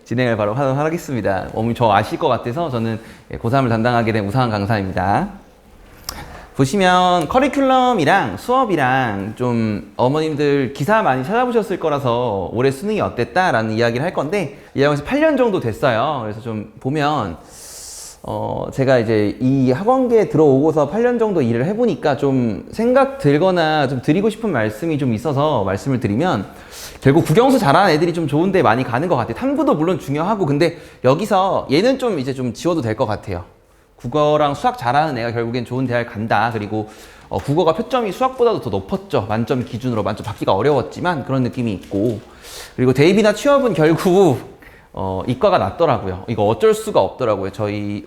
진행을 바로 하도록 하겠습니다. 어머니 저 아실 것 같아서 저는 고3을 담당하게 된 우상한 강사입니다. 보시면 커리큘럼이랑 수업이랑 좀 어머님들 기사 많이 찾아보셨을 거라서 올해 수능이 어땠다라는 이야기를 할 건데 이 학원에서 8년 정도 됐어요. 그래서 좀 보면 제가 이제 이 학원계에 들어오고서 8년 정도 일을 해보니까 좀 생각 들거나 좀 드리고 싶은 말씀이 좀 있어서 말씀을 드리면 결국 국영수 잘하는 애들이 좀 좋은 데 많이 가는 것 같아요. 탐구도 물론 중요하고 근데 여기서 얘는 좀 이제 좀 지워도 될 것 같아요. 국어랑 수학 잘하는 애가 결국엔 좋은 대학을 간다. 그리고 국어가 표점이 수학보다도 더 높았죠. 만점 기준으로 만점 받기가 어려웠지만 그런 느낌이 있고 그리고 대입이나 취업은 결국 이과가 낫더라고요. 이거 어쩔 수가 없더라고요.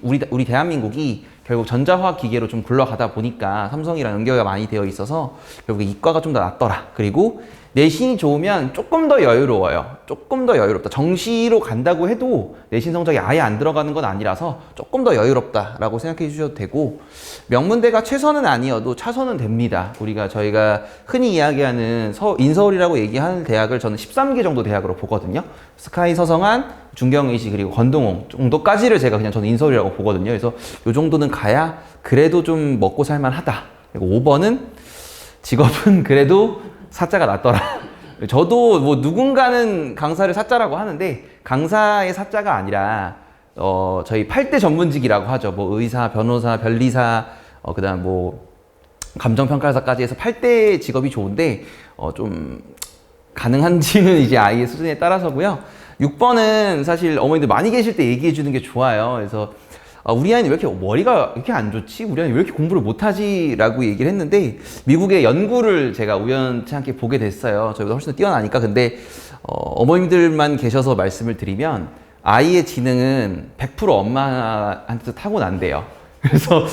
우리 대한민국이 결국 전자화학 기계로 좀 굴러가다 보니까 삼성이랑 연계가 많이 되어 있어서 결국 이과가 좀 더 낫더라. 그리고 내신이 좋으면 조금 더 여유로워요. 조금 더 여유롭다. 정시로 간다고 해도 내신 성적이 아예 안 들어가는 건 아니라서 조금 더 여유롭다라고 생각해 주셔도 되고 명문대가 최선은 아니어도 차선은 됩니다. 저희가 흔히 이야기하는 인서울이라고 얘기하는 대학을 저는 13개 정도 대학으로 보거든요. 스카이, 서성한, 중경의시 그리고 건동홍 정도까지를 저는 인서울이라고 보거든요. 그래서 이 정도는 가야 그래도 좀 먹고 살만하다. 그리고 5번은 직업은 그래도 사자가 낫더라. 저도 뭐 누군가는 강사를 사자라고 하는데 강사의 사자가 아니라 저희 8대 전문직이라고 하죠. 뭐 의사, 변호사, 변리사, 그다음 뭐 감정평가사까지 해서 8대 직업이 좋은데 좀 가능한지는 이제 아이의 수준에 따라서고요. 6번은 사실 어머니들 많이 계실 때 얘기해 주는 게 좋아요. 그래서 우리 아이는 왜 이렇게 머리가 이렇게 안 좋지? 우리 아이는 왜 이렇게 공부를 못하지? 라고 얘기를 했는데 미국의 연구를 제가 우연치 않게 보게 됐어요. 저희보다 훨씬 더 뛰어나니까. 근데 어머님들만 계셔서 말씀을 드리면 아이의 지능은 100% 엄마한테서 타고난대요. 그래서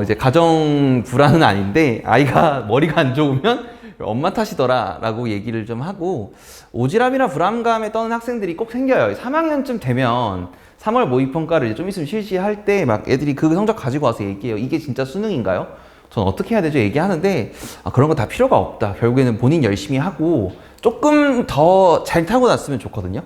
이제 가정 불안은 아닌데 아이가 머리가 안 좋으면 엄마 탓이더라 라고 얘기를 좀 하고 오지랖이나 불안감에 떠는 학생들이 꼭 생겨요. 3학년쯤 되면 3월 모의평가를 좀 있으면 실시할 때 막 애들이 그 성적 가지고 와서 얘기해요. 이게 진짜 수능인가요? 전 어떻게 해야 되죠? 얘기하는데 그런 거 다 필요가 없다. 결국에는 본인 열심히 하고 조금 더 잘 타고났으면 좋거든요.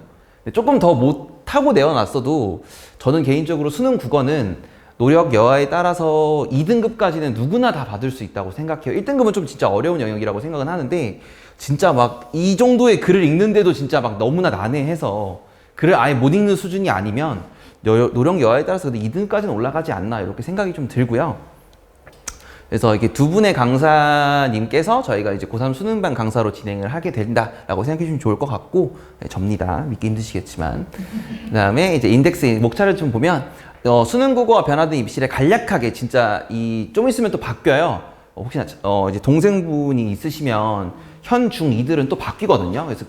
조금 더 못 타고 내어놨어도 저는 개인적으로 수능 국어는 노력 여하에 따라서 2등급까지는 누구나 다 받을 수 있다고 생각해요. 1등급은 좀 진짜 어려운 영역이라고 생각은 하는데 진짜 막 이 정도의 글을 읽는데도 진짜 막 너무나 난해해서 글을 아예 못 읽는 수준이 아니면 노력 여하에 따라서 2등까지는 올라가지 않나 이렇게 생각이 좀 들고요. 그래서 이렇게 두 분의 강사님께서 저희가 이제 고3 수능반 강사로 진행을 하게 된다라고 생각해 주시면 좋을 것 같고 접니다. 믿기 힘드시겠지만 그 다음에 이제 인덱스 목차를 좀 보면 수능 국어와 변화된 입시를 간략하게 진짜 좀 있으면 또 바뀌어요. 혹시나 이제 동생분이 있으시면 현, 중, 2들은 또 바뀌거든요. 그래서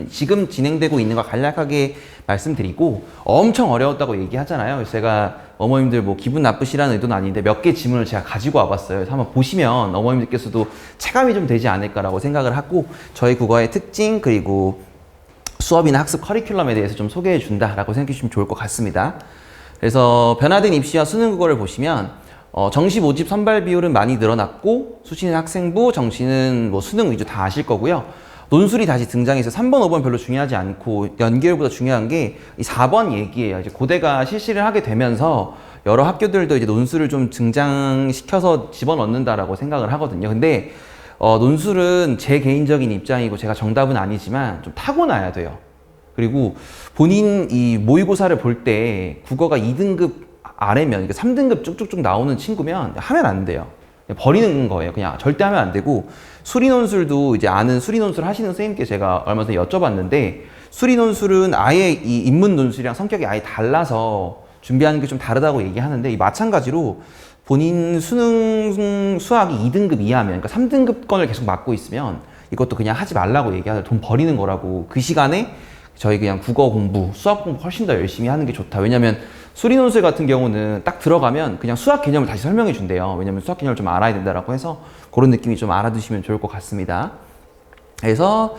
지금 진행되고 있는 거 간략하게 말씀드리고 엄청 어려웠다고 얘기하잖아요. 그래서 제가 어머님들 뭐 기분 나쁘시라는 의도는 아닌데 몇 개 지문을 제가 가지고 와봤어요. 그래서 한번 보시면 어머님들께서도 체감이 좀 되지 않을까라고 생각을 하고 저희 국어의 특징 그리고 수업이나 학습 커리큘럼에 대해서 좀 소개해 준다라고 생각해 주시면 좋을 것 같습니다. 그래서 변화된 입시와 수능 국어를 보시면 정시 모집 선발 비율은 많이 늘어났고 수시는 학생부, 정시는 뭐 수능 위주 다 아실 거고요. 논술이 다시 등장해서 3번, 5번 별로 중요하지 않고 연계율보다 중요한 게 이 4번 얘기예요. 이제 고대가 실시를 하게 되면서 여러 학교들도 이제 논술을 좀 등장시켜서 집어넣는다라고 생각을 하거든요. 근데 논술은 제 개인적인 입장이고 제가 정답은 아니지만 좀 타고나야 돼요. 그리고 본인 이 모의고사를 볼 때 국어가 2등급 아래면 3등급 쭉쭉쭉 나오는 친구면 하면 안 돼요. 버리는 거예요. 그냥 절대 하면 안 되고 수리논술도 이제 아는 수리논술 하시는 선생님께 제가 얼마 전에 여쭤봤는데 수리논술은 아예 이 인문논술이랑 성격이 아예 달라서 준비하는 게 좀 다르다고 얘기하는데 마찬가지로 본인 수능 수학이 2등급 이하면 그러니까 3등급권을 계속 맡고 있으면 이것도 그냥 하지 말라고 얘기하죠. 돈 버리는 거라고. 그 시간에 저희 그냥 국어 공부, 수학 공부 훨씬 더 열심히 하는 게 좋다. 왜냐면 수리논술 같은 경우는 딱 들어가면 그냥 수학 개념을 다시 설명해 준대요. 왜냐면 수학 개념을 좀 알아야 된다라고 해서 그런 느낌이 좀 알아두시면 좋을 것 같습니다. 그래서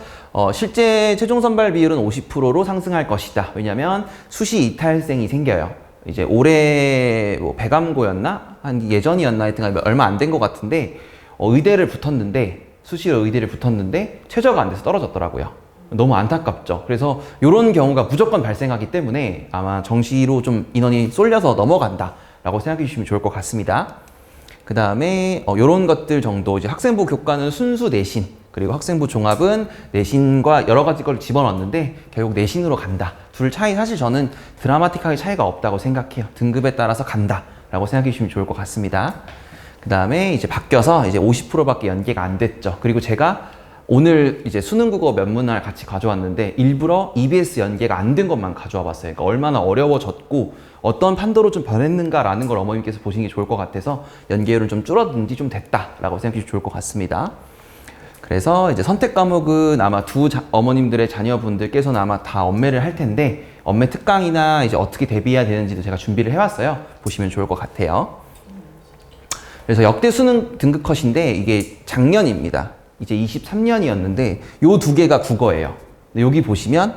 실제 최종 선발 비율은 50%로 상승할 것이다. 왜냐면 수시 이탈생이 생겨요. 이제 올해 뭐 배감고였나? 한 예전이었나? 하여튼 얼마 안 된 것 같은데 의대를 붙었는데 수시로 의대를 붙었는데 최저가 안 돼서 떨어졌더라고요. 너무 안타깝죠. 그래서 이런 경우가 무조건 발생하기 때문에 아마 정시로 좀 인원이 쏠려서 넘어간다 라고 생각해 주시면 좋을 것 같습니다. 그 다음에 이런 것들 정도, 이제 학생부 교과는 순수 내신, 그리고 학생부 종합은 내신과 여러 가지 걸 집어넣었는데 결국 내신으로 간다. 둘 차이 사실 저는 드라마틱하게 차이가 없다고 생각해요. 등급에 따라서 간다 라고 생각해 주시면 좋을 것 같습니다. 그 다음에 이제 바뀌어서 이제 50%밖에 연계가 안 됐죠. 그리고 제가 오늘 이제 수능국어 면문을 같이 가져왔는데 일부러 EBS 연계가 안 된 것만 가져와 봤어요. 그러니까 얼마나 어려워졌고 어떤 판도로 좀 변했는가라는 걸 어머님께서 보시는 게 좋을 것 같아서 연계율은 좀 줄어든지 좀 됐다라고 생각해 주시면 좋을 것 같습니다. 그래서 이제 선택 과목은 아마 어머님들의 자녀분들께서는 아마 다 엄매를 할 텐데 엄매 특강이나 이제 어떻게 대비해야 되는지도 제가 준비를 해왔어요. 보시면 좋을 것 같아요. 그래서 역대 수능 등급 컷인데 이게 작년입니다. 이제 23년이었는데 요 두 개가 국어예요. 근데 여기 보시면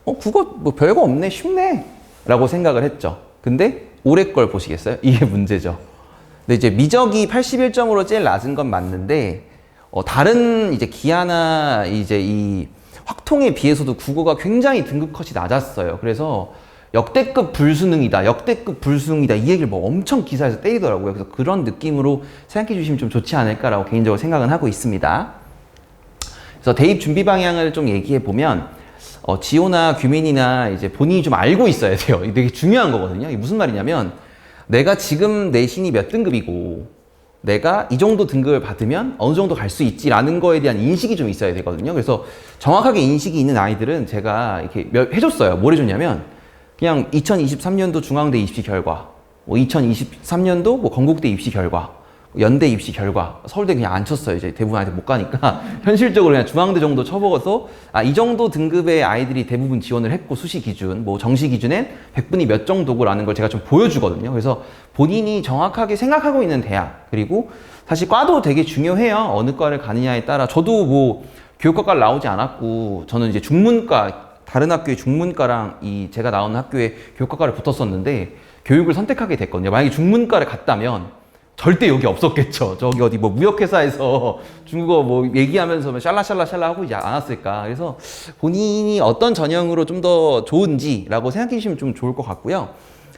국어 뭐 별거 없네, 쉽네 라고 생각을 했죠. 근데 올해 걸 보시겠어요? 이게 문제죠. 근데 이제 미적이 81점으로 제일 낮은 건 맞는데 다른 이제 기하나 이제 이 확통에 비해서도 국어가 굉장히 등급 컷이 낮았어요. 그래서 역대급 불수능이다, 역대급 불수능이다 이 얘기를 뭐 엄청 기사에서 때리더라고요. 그래서 그런 느낌으로 생각해 주시면 좀 좋지 않을까라고 개인적으로 생각은 하고 있습니다. 그래서 대입 준비 방향을 좀 얘기해 보면 지호나 규민이나 이제 본인이 좀 알고 있어야 돼요. 이게 되게 중요한 거거든요. 이게 무슨 말이냐면 내가 지금 내신이 몇 등급이고 내가 이 정도 등급을 받으면 어느 정도 갈 수 있지라는 거에 대한 인식이 좀 있어야 되거든요. 그래서 정확하게 인식이 있는 아이들은 제가 이렇게 해줬어요. 뭘 해줬냐면 그냥 2023년도 중앙대 입시 결과, 뭐 2023년도 뭐 건국대 입시 결과, 연대 입시 결과, 서울대 그냥 안 쳤어요. 이제 대부분 아이들 못 가니까 현실적으로 그냥 중앙대 정도 쳐먹어서 이 정도 등급의 아이들이 대부분 지원을 했고 수시 기준, 뭐 정시 기준엔 100분이 몇 정도고라는 걸 제가 좀 보여주거든요. 그래서 본인이 정확하게 생각하고 있는 대학, 그리고 사실 과도 되게 중요해요. 어느 과를 가느냐에 따라. 저도 뭐 교육과를 나오지 않았고 저는 이제 중문과, 다른 학교의 중문과랑 제가 나오는 학교에 교육과를 붙었었는데 교육을 선택하게 됐거든요. 만약에 중문과를 갔다면 절대 여기 없었겠죠. 저기 어디 뭐 무역회사에서 중국어 뭐 얘기하면서 샬라샬라 하고 이제 않았을까. 그래서 본인이 어떤 전형으로 좀 더 좋은지라고 생각해 주시면 좀 좋을 것 같고요.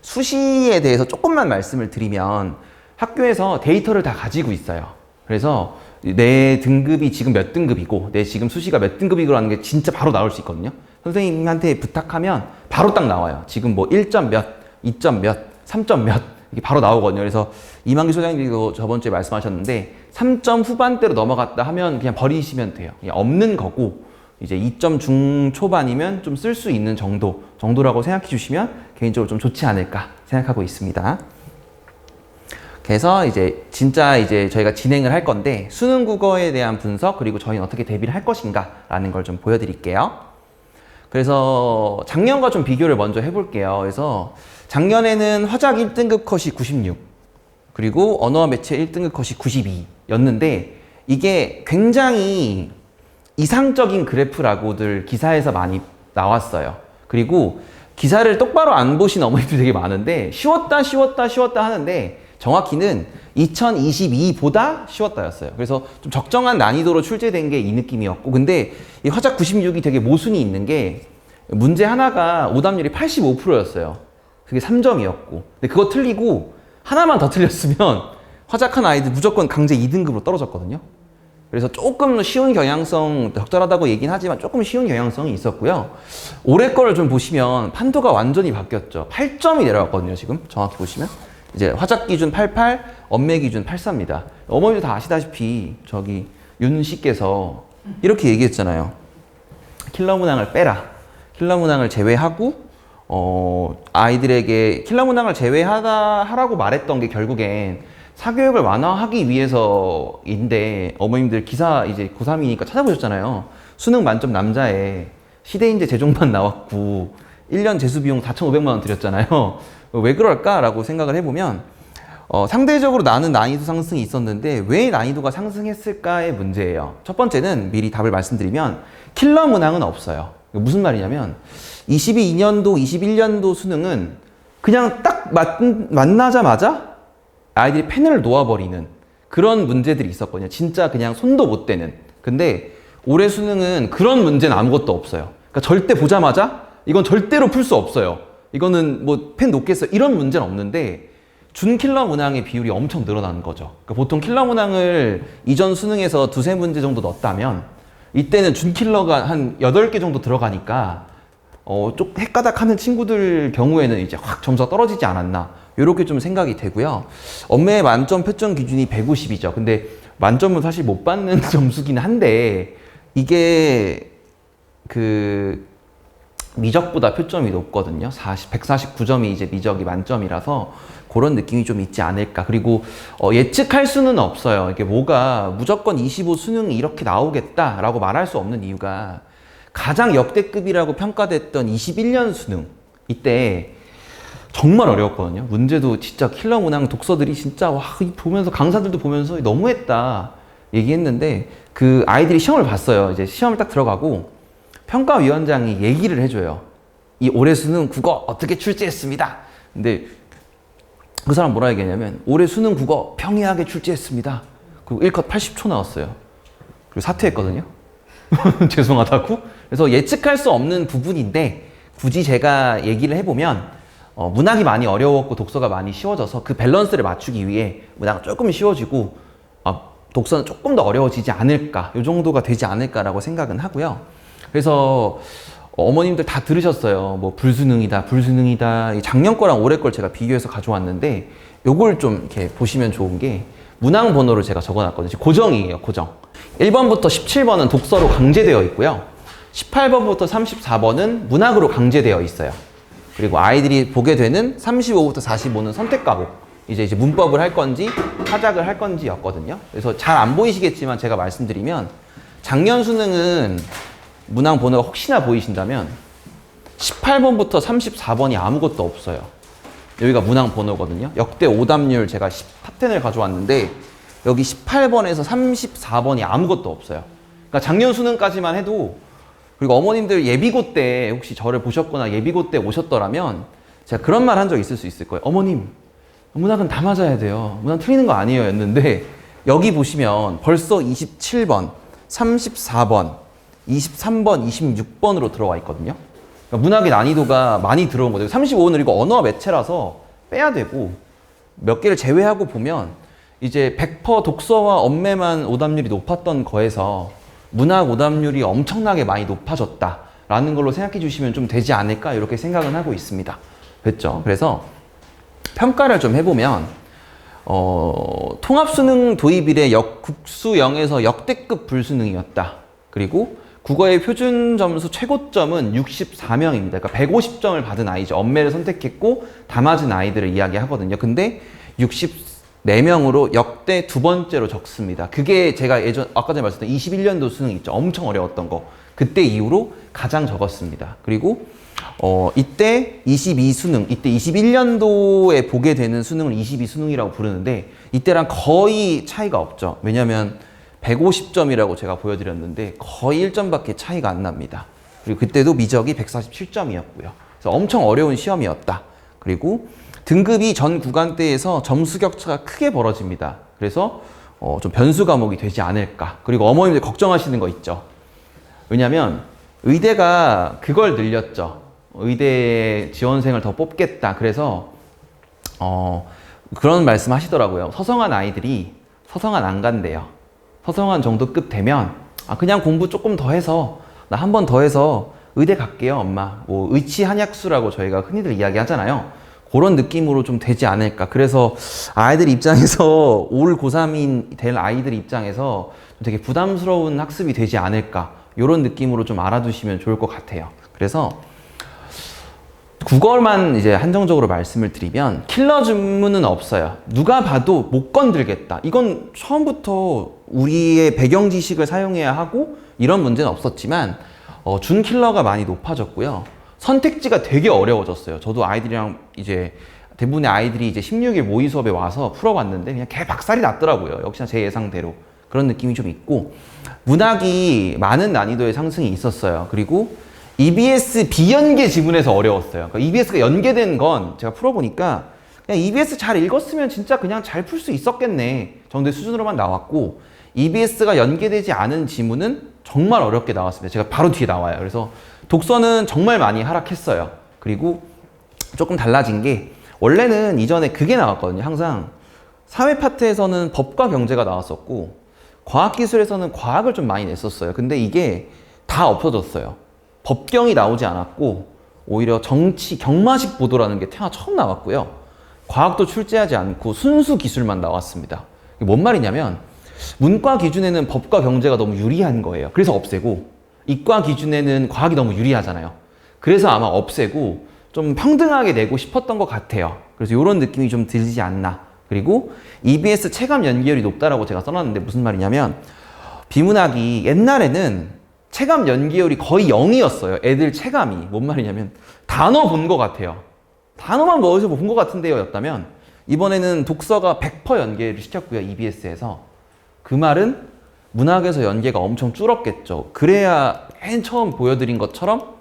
수시에 대해서 조금만 말씀을 드리면 학교에서 데이터를 다 가지고 있어요. 그래서 내 등급이 지금 몇 등급이고 내 지금 수시가 몇 등급이고라는 게 진짜 바로 나올 수 있거든요. 선생님한테 부탁하면 바로 딱 나와요. 지금 뭐 1점 몇, 2점 몇, 3점 몇 이게 바로 나오거든요. 그래서 이만기 소장님도 저번 주에 말씀하셨는데 3점 후반대로 넘어갔다 하면 그냥 버리시면 돼요. 그냥 없는 거고 이제 2점 중초반이면 좀 쓸 수 있는 정도라고 생각해 주시면 개인적으로 좀 좋지 않을까 생각하고 있습니다. 그래서 이제 진짜 이제 저희가 진행을 할 건데 수능 국어에 대한 분석, 그리고 저희는 어떻게 대비를 할 것인가 라는 걸 좀 보여드릴게요. 그래서 작년과 좀 비교를 먼저 해볼게요. 그래서 작년에는 화작 1등급 컷이 96, 그리고 언어와 매체 1등급 컷이 92였는데 이게 굉장히 이상적인 그래프라고들 기사에서 많이 나왔어요. 그리고 기사를 똑바로 안 보신 어머니들 되게 많은데 쉬웠다 하는데 정확히는 2022보다 쉬웠다였어요. 그래서 좀 적정한 난이도로 출제된 게 이 느낌이었고, 근데 이 화작 96이 되게 모순이 있는 게 문제 하나가 오답률이 85%였어요. 그게 3점이었고, 근데 그거 틀리고 하나만 더 틀렸으면 화작한 아이들 무조건 강제 2등급으로 떨어졌거든요. 그래서 조금 쉬운 경향성, 적절하다고 얘기는 하지만 조금 쉬운 경향성이 있었고요. 올해 거를 좀 보시면 판도가 완전히 바뀌었죠. 8점이 내려왔거든요, 지금 정확히 보시면. 이제 화작 기준 88, 엄매 기준 84입니다. 어머니도 다 아시다시피 저기 윤 씨께서 이렇게 얘기했잖아요. 킬러 문항을 빼라. 킬러 문항을 제외하고 아이들에게 킬러 문항을 하라고 말했던 게 결국엔 사교육을 완화하기 위해서인데, 어머님들 기사 이제 고3이니까 찾아보셨잖아요. 수능 만점 남자애 시대인재 재종반 나왔고 1년 재수비용 4,500만 원 들였잖아요. 왜 그럴까라고 생각을 해보면 상대적으로 나는 난이도 상승이 있었는데 왜 난이도가 상승했을까의 문제예요. 첫 번째는 미리 답을 말씀드리면 킬러 문항은 없어요. 무슨 말이냐면 22년도, 21년도 수능은 그냥 딱 만나자마자 아이들이 펜을 놓아버리는 그런 문제들이 있었거든요. 진짜 그냥 손도 못 대는. 근데 올해 수능은 그런 문제는 아무것도 없어요. 그러니까 절대 보자마자 이건 절대로 풀 수 없어요. 이거는 뭐 펜 놓겠어요. 이런 문제는 없는데 준 킬러 문항의 비율이 엄청 늘어나는 거죠. 그러니까 보통 킬러 문항을 이전 수능에서 두세 문제 정도 넣었다면 이때는 준 킬러가 한 8개 정도 들어가니까 좀 헷가닥 하는 친구들 경우에는 이제 확 점수가 떨어지지 않았나. 이렇게 좀 생각이 되고요. 엄매의 만점 표점 기준이 150이죠. 근데 만점은 사실 못 받는 점수긴 한데 이게 그 미적보다 표점이 높거든요. 149점이 이제 미적이 만점이라서 그런 느낌이 좀 있지 않을까. 그리고 예측할 수는 없어요. 이게 뭐가 무조건 25 수능이 이렇게 나오겠다라고 말할 수 없는 이유가 가장 역대급이라고 평가됐던 21년 수능 이때 정말 어려웠거든요. 문제도 진짜 킬러 문항 독서들이 진짜 와 보면서 강사들도 보면서 너무했다 얘기했는데 그 아이들이 시험을 봤어요. 이제 시험을 딱 들어가고 평가위원장이 얘기를 해줘요. 이 올해 수능 국어 어떻게 출제했습니다. 근데 그 사람 뭐라 얘기했냐면 올해 수능 국어 평이하게 출제했습니다. 그리고 1컷 80초 나왔어요. 그리고 사퇴했거든요. 죄송하다고. 그래서 예측할 수 없는 부분인데 굳이 제가 얘기를 해보면 문학이 많이 어려웠고 독서가 많이 쉬워져서 그 밸런스를 맞추기 위해 문학은 조금 쉬워지고 독서는 조금 더 어려워지지 않을까, 이 정도가 되지 않을까라고 생각은 하고요. 그래서 어머님들 다 들으셨어요. 뭐 불수능이다, 불수능이다. 작년 거랑 올해 걸 제가 비교해서 가져왔는데 요걸 좀 이렇게 보시면 좋은 게 문항 번호를 제가 적어놨거든요. 고정이에요, 고정. 1번부터 17번은 독서로 강제되어 있고요. 18번부터 34번은 문학으로 강제되어 있어요. 그리고 아이들이 보게 되는 35부터 45는 선택 과목. 이제 문법을 할 건지 타작을 할 건지였거든요. 그래서 잘 안 보이시겠지만 제가 말씀드리면 작년 수능은 문항 번호가 혹시나 보이신다면 18번부터 34번이 아무것도 없어요. 여기가 문항 번호거든요. 역대 오답률 제가 탑10을 가져왔는데 여기 18번에서 34번이 아무것도 없어요. 그러니까 작년 수능까지만 해도, 그리고 어머님들 예비고 때 혹시 저를 보셨거나 예비고 때 오셨더라면 제가 그런 말 한 적 있을 수 있을 거예요. 어머님, 문학은 다 맞아야 돼요. 문학 틀리는 거 아니에요. 였는데 여기 보시면 벌써 27번, 34번, 23번, 26번으로 들어와 있거든요. 그러니까 문학의 난이도가 많이 들어온 거죠. 35는 이거 언어 매체라서 빼야 되고 몇 개를 제외하고 보면 이제 100% 독서와 엄매만 오답률이 높았던 거에서 문학 오답률이 엄청나게 많이 높아졌다라는 걸로 생각해 주시면 좀 되지 않을까 이렇게 생각은 하고 있습니다. 됐죠? 그래서 평가를 좀 해보면 통합수능 도입 이래 국수 0에서 역대급 불수능이었다. 그리고 국어의 표준 점수 최고점은 64명입니다. 그러니까 150점을 받은 아이죠. 엄매를 선택했고 다 맞은 아이들을 이야기하거든요. 근데 64명으로 역대 두 번째로 적습니다. 그게 제가 아까 전에 말씀드린 21년도 수능 있죠. 엄청 어려웠던 거. 그때 이후로 가장 적었습니다. 그리고 이때 22수능, 이때 21년도에 보게 되는 수능을 22수능이라고 부르는데 이때랑 거의 차이가 없죠. 왜냐면 150점이라고 제가 보여드렸는데 거의 1점밖에 차이가 안 납니다. 그리고 그때도 미적이 147점이었고요. 그래서 엄청 어려운 시험이었다. 그리고 등급이 전 구간대에서 점수 격차가 크게 벌어집니다. 그래서 좀 변수 과목이 되지 않을까. 그리고 어머님들 걱정하시는 거 있죠. 왜냐면 의대가 그걸 늘렸죠. 의대 지원생을 더 뽑겠다. 그래서 그런 말씀 하시더라고요. 서성한 아이들이 서성한 안 간대요. 서성한 정도 급 되면 그냥 공부 조금 더 해서 나 한 번 더 해서 의대 갈게요 엄마. 뭐 의치 한약수라고 저희가 흔히들 이야기하잖아요. 그런 느낌으로 좀 되지 않을까. 그래서 아이들 입장에서 올 고3인 될 아이들 입장에서 되게 부담스러운 학습이 되지 않을까. 이런 느낌으로 좀 알아두시면 좋을 것 같아요. 그래서 국어만 이제 한정적으로 말씀을 드리면 킬러 주문은 없어요. 누가 봐도 못 건들겠다. 이건 처음부터 우리의 배경 지식을 사용해야 하고 이런 문제는 없었지만 준 킬러가 많이 높아졌고요. 선택지가 되게 어려워졌어요. 저도 아이들이랑 이제 대부분의 아이들이 이제 16일 모의 수업에 와서 풀어봤는데 그냥 개 박살이 났더라고요. 역시나 제 예상대로. 그런 느낌이 좀 있고 문학이 많은 난이도의 상승이 있었어요. 그리고 EBS 비연계 지문에서 어려웠어요. 그러니까 EBS가 연계된 건 제가 풀어보니까 그냥 EBS 잘 읽었으면 진짜 그냥 잘 풀 수 있었겠네 정도의 수준으로만 나왔고 EBS가 연계되지 않은 지문은 정말 어렵게 나왔습니다. 제가 바로 뒤에 나와요. 그래서 독서는 정말 많이 하락했어요. 그리고 조금 달라진 게 원래는 이전에 그게 나왔거든요. 항상 사회 파트에서는 법과 경제가 나왔었고 과학기술에서는 과학을 좀 많이 냈었어요. 근데 이게 다 없어졌어요. 법경이 나오지 않았고 오히려 정치, 경마식 보도라는 게 태어나 처음 나왔고요. 과학도 출제하지 않고 순수 기술만 나왔습니다. 이게 뭔 말이냐면 문과 기준에는 법과 경제가 너무 유리한 거예요. 그래서 없애고 이과 기준에는 과학이 너무 유리하잖아요. 그래서 아마 없애고 좀 평등하게 내고 싶었던 것 같아요. 그래서 이런 느낌이 좀 들지 않나. 그리고 EBS 체감 연계율이 높다라고 제가 써놨는데 무슨 말이냐면 비문학이 옛날에는 체감 연계율이 거의 0이었어요. 애들 체감이. 뭔 말이냐면 단어 본 것 같아요. 단어만 어디서 본 것 같은데요 였다면 이번에는 독서가 100% 연계를 시켰고요. EBS에서. 그 말은 문학에서 연계가 엄청 줄었겠죠. 그래야 맨 처음 보여드린 것처럼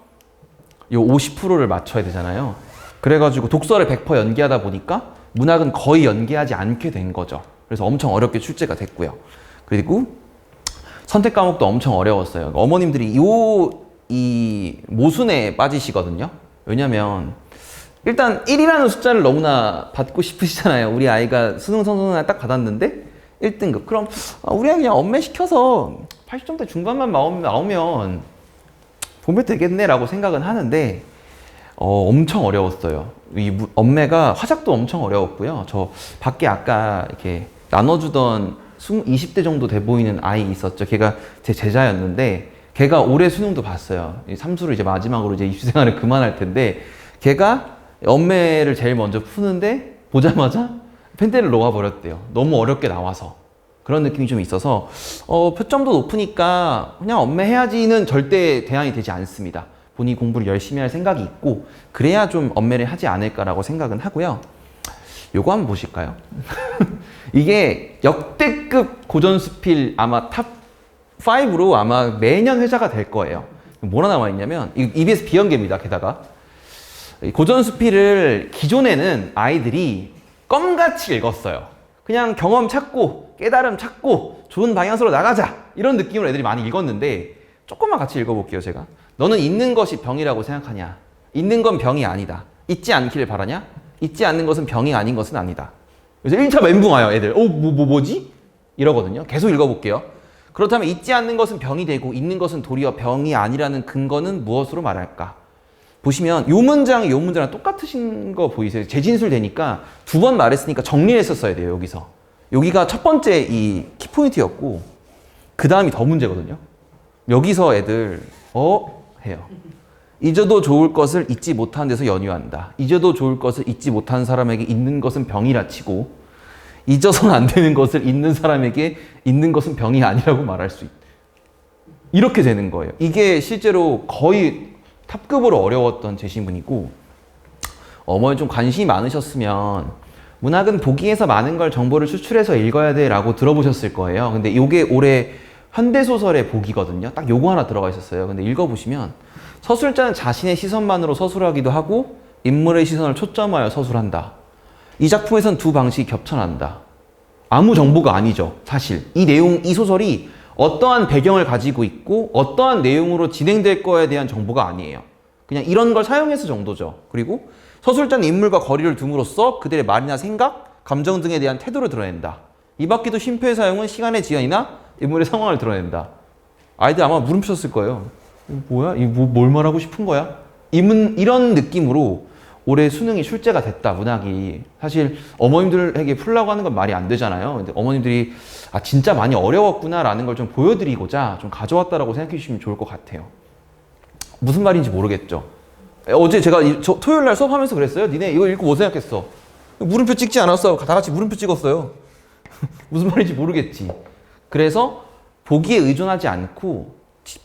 이 50%를 맞춰야 되잖아요. 그래가지고 독서를 100% 연계하다 보니까 문학은 거의 연계하지 않게 된 거죠. 그래서 엄청 어렵게 출제가 됐고요. 그리고 선택 과목도 엄청 어려웠어요. 어머님들이 이 모순에 빠지시거든요. 왜냐면 일단 1이라는 숫자를 너무나 받고 싶으시잖아요. 우리 아이가 수능 선선을 딱 받았는데 1등급. 그럼 우리 아이 그냥 엄매 시켜서 80점대 중반만 나오면 보면 되겠네 라고 생각은 하는데 엄청 어려웠어요. 이 엄매가 화작도 엄청 어려웠고요. 저 밖에 아까 이렇게 나눠주던 20대 정도 돼 보이는 아이 있었죠. 걔가 제 제자였는데 걔가 올해 수능도 봤어요. 삼수를 이제 마지막으로 이제 입시생활을 그만할 텐데 걔가 엄매를 제일 먼저 푸는데 보자마자 펜대를 놓아버렸대요. 너무 어렵게 나와서. 그런 느낌이 좀 있어서 표점도 높으니까 그냥 엄매해야지는 절대 대안이 되지 않습니다. 본인이 공부를 열심히 할 생각이 있고 그래야 좀 엄매를 하지 않을까라고 생각은 하고요. 요거 한번 보실까요? 이게 역대급 고전수필 아마 탑 5로 아마 매년 회자가 될 거예요. 뭐라 나와 있냐면 EBS 비연계입니다. 게다가 고전수필을 기존에는 아이들이 껌같이 읽었어요. 그냥 경험 찾고 깨달음 찾고 좋은 방향으로 나가자 이런 느낌으로 애들이 많이 읽었는데 조금만 같이 읽어볼게요. 제가 너는 있는 것이 병이라고 생각하냐? 있는 건 병이 아니다. 있지 않기를 바라냐? 있지 않는 것은 병이 아닌 것은 아니다. 그래서 1차 멘붕 와요. 애들 뭐지? 이러거든요. 계속 읽어볼게요. 그렇다면 있지 않는 것은 병이 되고 있는 것은 도리어 병이 아니라는 근거는 무엇으로 말할까? 보시면 요 문장이 요 문장이랑 똑같으신 거 보이세요? 재진술 되니까 두 번 말했으니까 정리를 했었어야 돼요. 여기서. 여기가 첫 번째 이 키포인트였고 그 다음이 더 문제거든요. 여기서 애들 해요. 잊어도 좋을 것을 잊지 못한 데서 연유한다. 잊어도 좋을 것을 잊지 못한 사람에게 잊는 것은 병이라 치고 잊어서는 안 되는 것을 잊는 사람에게 잊는 것은 병이 아니라고 말할 수 있다. 이렇게 되는 거예요. 이게 실제로 거의 탑급으로 어려웠던 제시문이고 어머니 좀 관심이 많으셨으면 문학은 보기에서 많은 걸 정보를 추출해서 읽어야 돼 라고 들어보셨을 거예요. 근데 이게 올해 현대소설의 복이거든요. 딱 요거 하나 들어가 있었어요. 근데 읽어보시면 서술자는 자신의 시선만으로 서술하기도 하고 인물의 시선을 초점하여 서술한다. 이 작품에선 두 방식이 겹쳐난다. 아무 정보가 아니죠. 사실 이 소설이 어떠한 배경을 가지고 있고 어떠한 내용으로 진행될 거에 대한 정보가 아니에요. 그냥 이런 걸 사용해서 정도죠. 그리고 서술자는 인물과 거리를 둠으로써 그들의 말이나 생각, 감정 등에 대한 태도를 드러낸다. 이 밖에도 쉼표의 사용은 시간의 지연이나 인물의 상황을 드러낸다. 아이들 아마 물음표셨을 거예요. 뭐야? 뭘 말하고 싶은 거야? 이런 느낌으로 올해 수능이 출제가 됐다, 문학이. 사실 어머님들에게 풀라고 하는 건 말이 안 되잖아요. 근데 어머님들이 진짜 많이 어려웠구나라는 걸 좀 보여드리고자 좀 가져왔다라고 생각해 주시면 좋을 것 같아요. 무슨 말인지 모르겠죠. 어제 제가 토요일 날 수업하면서 그랬어요. 니네 이거 읽고 뭐 생각했어? 물음표 찍지 않았어. 다 같이 물음표 찍었어요. 무슨 말인지 모르겠지. 그래서 보기에 의존하지 않고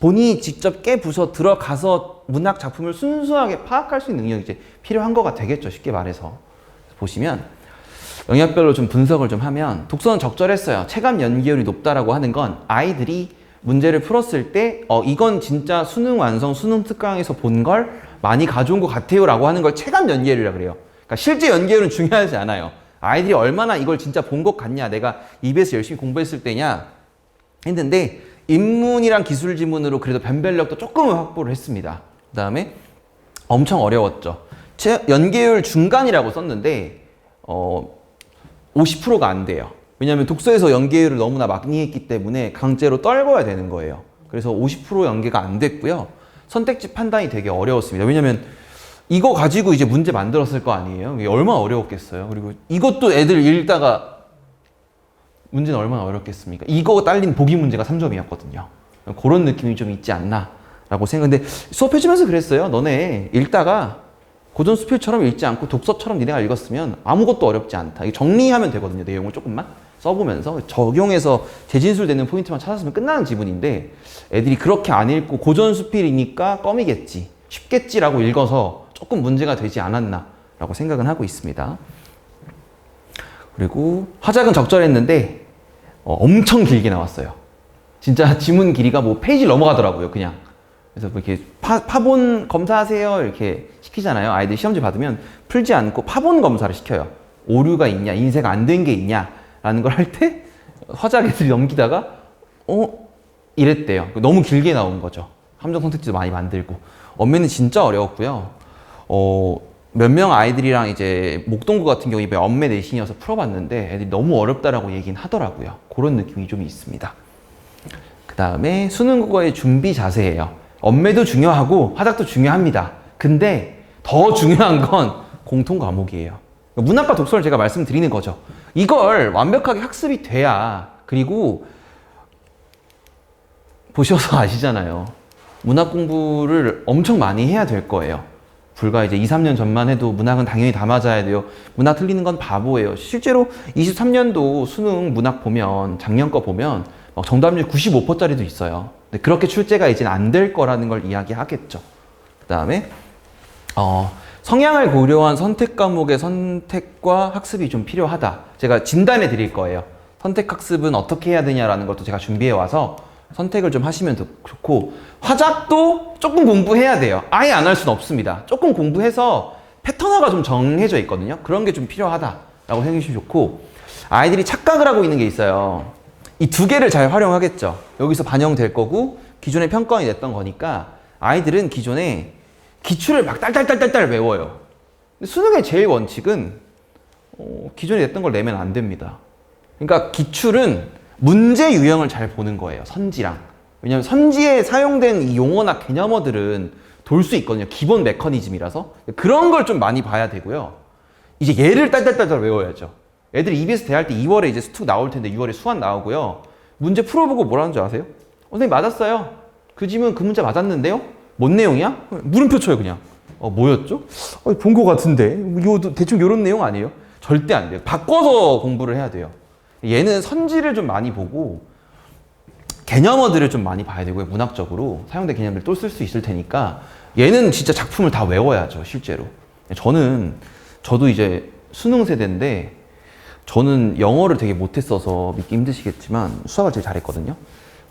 본인이 직접 깨부숴 들어가서 문학 작품을 순수하게 파악할 수 있는 능력이 이제 필요한 거가 되겠죠. 쉽게 말해서. 보시면 영역별로 좀 분석을 좀 하면 독서는 적절했어요. 체감 연계율이 높다라고 하는 건 아이들이 문제를 풀었을 때 이건 진짜 수능 완성, 수능 특강에서 본 걸 많이 가져온 것 같아요 라고 하는 걸 체감 연계율이라고 그래요. 그러니까 실제 연계율은 중요하지 않아요. 아이들이 얼마나 이걸 진짜 본 것 같냐, 내가 EBS 열심히 공부했을 때냐 했는데 인문이랑 기술 지문으로 그래도 변별력도 조금은 확보를 했습니다. 그 다음에 엄청 어려웠죠. 연계율 중간이라고 썼는데 50%가 안 돼요. 왜냐하면 독서에서 연계율을 너무나 많이 했기 때문에 강제로 떨궈야 되는 거예요. 그래서 50% 연계가 안 됐고요. 선택지 판단이 되게 어려웠습니다. 왜냐하면 이거 가지고 이제 문제 만들었을 거 아니에요. 이게 얼마나 어려웠겠어요. 그리고 이것도 애들 읽다가 문제는 얼마나 어렵겠습니까? 이거 딸린 보기 문제가 3점이었거든요. 그런 느낌이 좀 있지 않나 라고 생각했는데 수업해주면서 그랬어요. 너네 읽다가 고전 수필처럼 읽지 않고 독서처럼 니네가 읽었으면 아무것도 어렵지 않다. 이게 정리하면 되거든요. 내용을 조금만 써보면서 적용해서 재진술되는 포인트만 찾았으면 끝나는 지문인데 애들이 그렇게 안 읽고 고전 수필이니까 껌이겠지, 쉽겠지라고 읽어서 조금 문제가 되지 않았나 라고 생각은 하고 있습니다. 그리고 화작은 적절했는데 엄청 길게 나왔어요. 진짜 지문 길이가 뭐 페이지를 넘어가더라고요. 그냥. 그래서 뭐 이렇게 파본 검사하세요 이렇게 시키잖아요. 아이들 시험지 받으면 풀지 않고 파본 검사를 시켜요. 오류가 있냐, 인쇄가 안 된 게 있냐 라는 걸 할 때 화작 애들이 넘기다가 이랬대요. 너무 길게 나온 거죠. 함정 선택지도 많이 만들고. 엄매는 진짜 어려웠고요. 몇 명 아이들이랑 이제 목동구 같은 경우 이번에 엄매 내신이어서 풀어봤는데 애들이 너무 어렵다라고 얘기는 하더라고요. 그런 느낌이 좀 있습니다. 그 다음에 수능 국어의 준비 자세예요. 엄매도 중요하고 화작도 중요합니다. 근데 더 중요한 건 공통 과목이에요. 문학과 독서를 제가 말씀드리는 거죠. 이걸 완벽하게 학습이 돼야, 그리고 보셔서 아시잖아요. 문학 공부를 엄청 많이 해야 될 거예요. 불과 이제 2, 3년 전만 해도 문학은 당연히 다 맞아야 돼요. 문학 틀리는 건 바보예요. 실제로 23년도 수능 문학 보면, 작년 거 보면 정답률 95%짜리도 있어요. 근데 그렇게 출제가 이제는 안 될 거라는 걸 이야기하겠죠. 그 다음에 성향을 고려한 선택 과목의 선택과 학습이 좀 필요하다. 제가 진단해 드릴 거예요. 선택 학습은 어떻게 해야 되냐라는 것도 제가 준비해 와서 선택을 좀 하시면 좋고, 화작도 조금 공부해야 돼요. 아예 안 할 수는 없습니다. 조금 공부해서 패턴화가 좀 정해져 있거든요. 그런 게 좀 필요하다라고 생각하시면 좋고, 아이들이 착각을 하고 있는 게 있어요. 이 두 개를 잘 활용하겠죠. 여기서 반영될 거고 기존에 평가원이 냈던 거니까 아이들은 기존에 기출을 막 딸딸딸딸 외워요. 근데 수능의 제일 원칙은 기존에 냈던 걸 내면 안 됩니다. 그러니까 기출은 문제 유형을 잘 보는 거예요. 선지랑. 왜냐하면 선지에 사용된 이 용어나 개념어들은 돌 수 있거든요. 기본 메커니즘이라서. 그런 걸 좀 많이 봐야 되고요. 이제 얘를 딸딸딸 외워야죠. 애들이 EBS 대할 때 2월에 이제 수특 나올 텐데 6월에 수완 나오고요. 문제 풀어보고 뭐라는 줄 아세요? 선생님 맞았어요. 그 지문 그 문제 맞았는데요? 뭔 내용이야? 물음표 쳐요 그냥. 뭐였죠? 본 거 같은데. 이거 대충 이런 내용 아니에요? 절대 안 돼요. 바꿔서 공부를 해야 돼요. 얘는 선지를 좀 많이 보고 개념어들을 좀 많이 봐야 되고요. 문학적으로 사용된 개념들을 또 쓸 수 있을 테니까 얘는 진짜 작품을 다 외워야죠. 실제로. 저도 이제 수능 세대인데 저는 영어를 되게 못했어서 믿기 힘드시겠지만 수학을 제일 잘했거든요.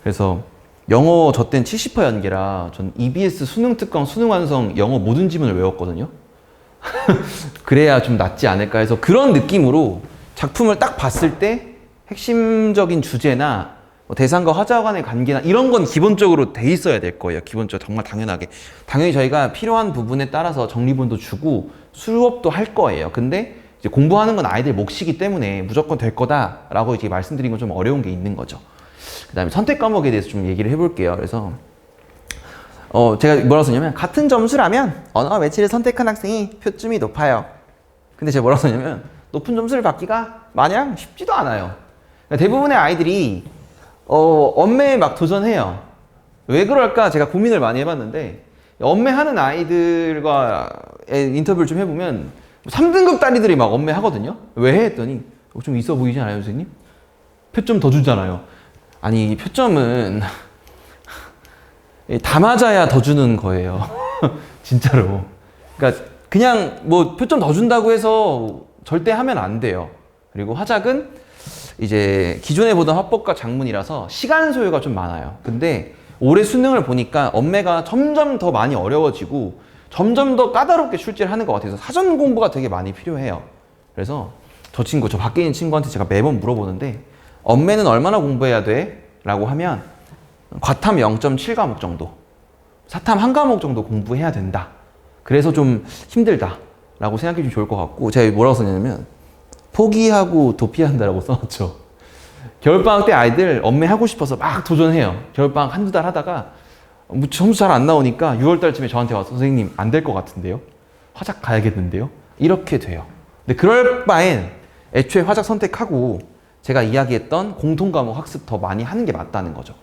그래서 영어 저 땐 70% 연계라 전 EBS 수능 특강, 수능 완성 영어 모든 지문을 외웠거든요. 그래야 좀 낫지 않을까 해서 그런 느낌으로 작품을 딱 봤을 때 핵심적인 주제나 대상과 화자 간의 관계나 이런 건 기본적으로 돼 있어야 될 거예요. 기본적으로 정말 당연하게. 당연히 저희가 필요한 부분에 따라서 정리본도 주고 수업도 할 거예요. 근데 이제 공부하는 건 아이들 몫이기 때문에 무조건 될 거다라고 이제 말씀드린 건 좀 어려운 게 있는 거죠. 그 다음에 선택 과목에 대해서 좀 얘기를 해볼게요. 그래서 제가 뭐라고 썼냐면 같은 점수라면 언어와 매체를 선택한 학생이 표점이 높아요. 근데 제가 뭐라고 썼냐면 높은 점수를 받기가 마냥 쉽지도 않아요. 그러니까 대부분의 아이들이 엄매에 막 도전해요. 왜 그럴까 제가 고민을 많이 해봤는데 엄매하는 아이들과 인터뷰를 좀 해보면 3등급 딸이들이 막 엄매 하거든요. 왜 했더니 좀 있어 보이지 않아요, 선생님? 표점 더 주잖아요. 아니 표점은 다 맞아야 더 주는 거예요. 진짜로. 그러니까 그냥 뭐 표점 더 준다고 해서 절대 하면 안 돼요. 그리고 화작은 이제 기존에 보던 화법과 작문이라서 시간 소요가 좀 많아요. 근데 올해 수능을 보니까 엄매가 점점 더 많이 어려워지고 점점 더 까다롭게 출제를 하는 것 같아서 사전 공부가 되게 많이 필요해요. 그래서 저 밖에 있는 친구한테 제가 매번 물어보는데 엄매는 얼마나 공부해야 돼? 라고 하면 과탐 0.7과목 정도, 사탐 1과목 정도 공부해야 된다. 그래서 좀 힘들다라고 생각해 주면 좋을 것 같고, 제가 뭐라고 썼냐면 포기하고 도피한다라고 써놨죠. 겨울방학 때 아이들 엄매하고 싶어서 막 도전해요. 겨울방학 한두 달 하다가 점수 잘 안 나오니까 6월 달쯤에 저한테 와서 선생님 안 될 것 같은데요? 화작 가야겠는데요? 이렇게 돼요. 근데 그럴 바엔 애초에 화작 선택하고 제가 이야기했던 공통과목 학습 더 많이 하는 게 맞다는 거죠.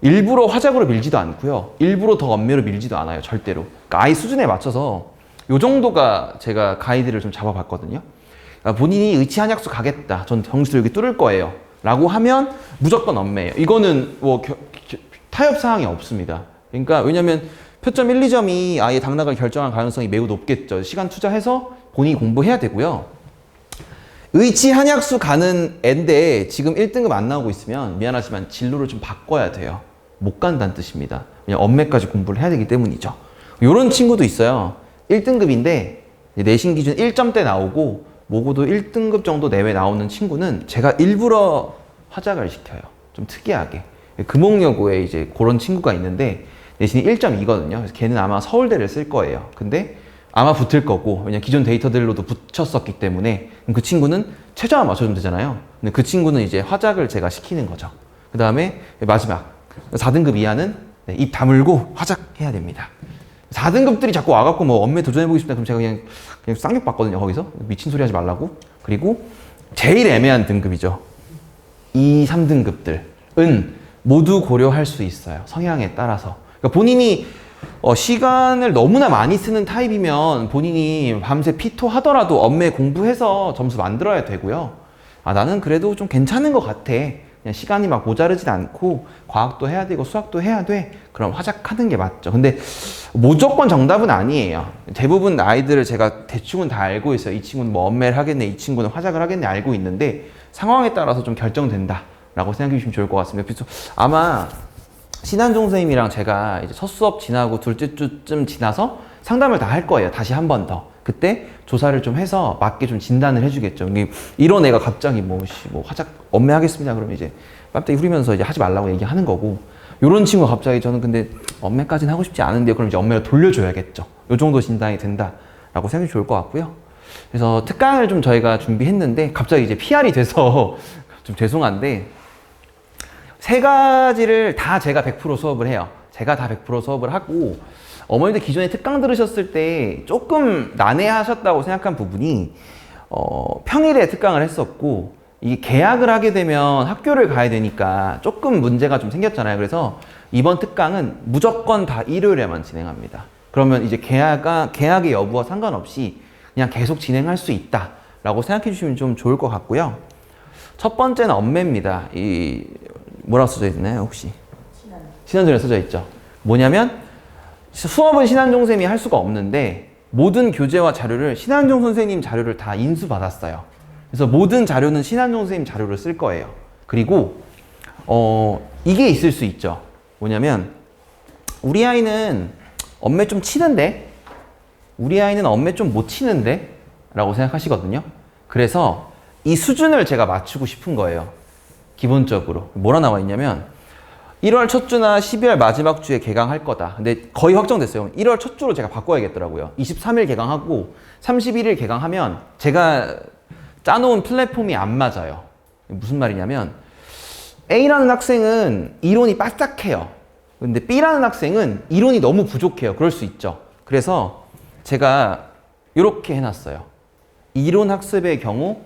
일부러 화작으로 밀지도 않고요. 일부러 더 엄매로 밀지도 않아요. 절대로. 그러니까 아이 수준에 맞춰서 요 정도가 제가 가이드를 좀 잡아봤거든요. 그러니까 본인이 의치 한약수 가겠다. 전 정시도 여기 뚫을 거예요. 라고 하면 무조건 엄매예요. 이거는 뭐 타협 사항이 없습니다. 그러니까 왜냐면 표점 1, 2점이 아예 당락을 결정할 가능성이 매우 높겠죠. 시간 투자해서 본인이 공부해야 되고요. 의치 한약수 가는 애인데 지금 1등급 안 나오고 있으면 미안하지만 진로를 좀 바꿔야 돼요. 못 간다는 뜻입니다. 그냥 엄매까지 공부를 해야 되기 때문이죠. 이런 친구도 있어요. 1등급인데 내신 기준 1점대 나오고 모고도 1등급 정도 내외 나오는 친구는 제가 일부러 화작을 시켜요. 좀 특이하게. 금옥여고에 이제 그런 친구가 있는데 내신이 1.2거든요. 그래서 걔는 아마 서울대를 쓸 거예요. 근데 아마 붙을 거고, 왜냐면 기존 데이터들로도 붙였었기 때문에 그 친구는 최저만 맞춰주면 되잖아요. 근데 그 친구는 이제 화작을 제가 시키는 거죠. 그 다음에 마지막 4등급 이하는 입 다물고 화작해야 됩니다. 4등급들이 자꾸 와갖고 뭐 엄매 도전해보고 싶다 그럼 제가 그냥 쌍욕 받거든요. 거기서 미친 소리 하지 말라고. 그리고 제일 애매한 등급이죠. 2, 3등급들은 모두 고려할 수 있어요. 성향에 따라서. 그러니까 본인이 시간을 너무나 많이 쓰는 타입이면 본인이 밤새 피토 하더라도 엄매 공부해서 점수 만들어야 되고요. 아, 나는 그래도 좀 괜찮은 것 같아. 그냥 시간이 막 모자르진 않고 과학도 해야 되고 수학도 해야 돼. 그럼 화작하는 게 맞죠. 근데 무조건 정답은 아니에요. 대부분 아이들을 제가 대충은 다 알고 있어요. 이 친구는 뭐 엄매를 하겠네, 이 친구는 화작을 하겠네 알고 있는데 상황에 따라서 좀 결정된다라고 생각해 주시면 좋을 것 같습니다. 그래서 아마 신한종 선생님이랑 제가 이제 첫 수업 지나고 둘째 주쯤 지나서 상담을 다 할 거예요. 다시 한 번 더. 그때 조사를 좀 해서 맞게 좀 진단을 해주겠죠. 이런 애가 갑자기 뭐 화작 엄매하겠습니다. 그러면 이제 깜짝이 후리면서 이제 하지 말라고 얘기하는 거고, 요런 친구가 갑자기 저는 근데 엄매까지는 하고 싶지 않은데요. 그럼 이제 엄매로 돌려줘야겠죠. 요 정도 진단이 된다라고 생각이 좋을 것 같고요. 그래서 특강을 좀 저희가 준비했는데 갑자기 이제 PR이 돼서 좀 죄송한데 세 가지를 다 제가 100% 수업을 해요. 제가 다 100% 수업을 하고, 어머니들 기존에 특강 들으셨을 때 조금 난해하셨다고 생각한 부분이 평일에 특강을 했었고, 이게 개학을 하게 되면 학교를 가야 되니까 조금 문제가 좀 생겼잖아요. 그래서 이번 특강은 무조건 다 일요일에만 진행합니다. 그러면 이제 개학의 여부와 상관없이 그냥 계속 진행할 수 있다라고 생각해 주시면 좀 좋을 것 같고요. 첫 번째는 엄매입니다. 뭐라고 써져 있나요, 혹시? 신한종에 써져 있죠. 뭐냐면 수업은 신한종 선생님이 할 수가 없는데 모든 교재와 자료를 신한종 선생님 자료를 다 인수받았어요. 그래서 모든 자료는 신한종 선생님 자료를 쓸 거예요. 그리고 이게 있을 수 있죠. 뭐냐면 우리 아이는 엄매 좀 치는데, 우리 아이는 엄매 좀 못 치는데 라고 생각하시거든요. 그래서 이 수준을 제가 맞추고 싶은 거예요. 기본적으로 뭐라 나와 있냐면 1월 첫 주나 12월 마지막 주에 개강할 거다. 근데 거의 확정됐어요. 1월 첫 주로 제가 바꿔야겠더라고요. 23일 개강하고 31일 개강하면 제가 짜놓은 플랫폼이 안 맞아요. 무슨 말이냐면 A라는 학생은 이론이 빠삭해요. 근데 B라는 학생은 이론이 너무 부족해요. 그럴 수 있죠. 그래서 제가 이렇게 해놨어요. 이론 학습의 경우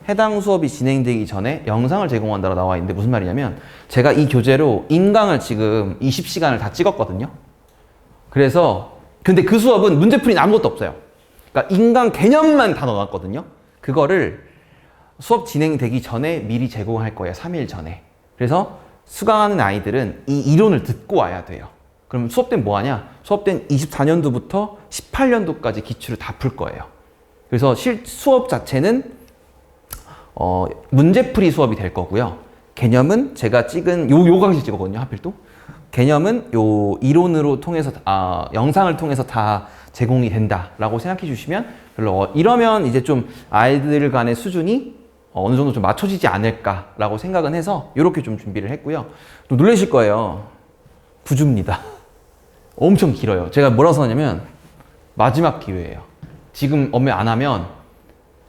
해당 수업이 진행되기 전에 영상을 제공한다고 나와 있는데 무슨 말이냐면 제가 이 교재로 인강을 지금 20시간을 다 찍었거든요. 그래서 근데 그 수업은 문제풀이는 아무것도 없어요. 그러니까 인강 개념만 다 넣어놨거든요. 그거를 수업 진행되기 전에 미리 제공할 거예요. 3일 전에. 그래서 수강하는 아이들은 이 이론을 듣고 와야 돼요. 그럼 수업 때는 뭐 하냐? 수업 때는 24년도부터 18년도까지 기출을 다 풀 거예요. 그래서 수업 자체는 문제풀이 수업이 될 거고요. 개념은 제가 찍은 요 강의 찍었거든요. 하필 또 개념은 요 이론으로 통해서 영상을 통해서 다 제공이 된다라고 생각해 주시면 별로 이러면 이제 좀 아이들 간의 수준이 어느 정도 좀 맞춰지지 않을까라고 생각은 해서 이렇게 좀 준비를 했고요. 또 놀라실 거예요. 9주입니다. 엄청 길어요. 제가 뭐라고 써놨냐면 마지막 기회예요. 지금 엄매 안 하면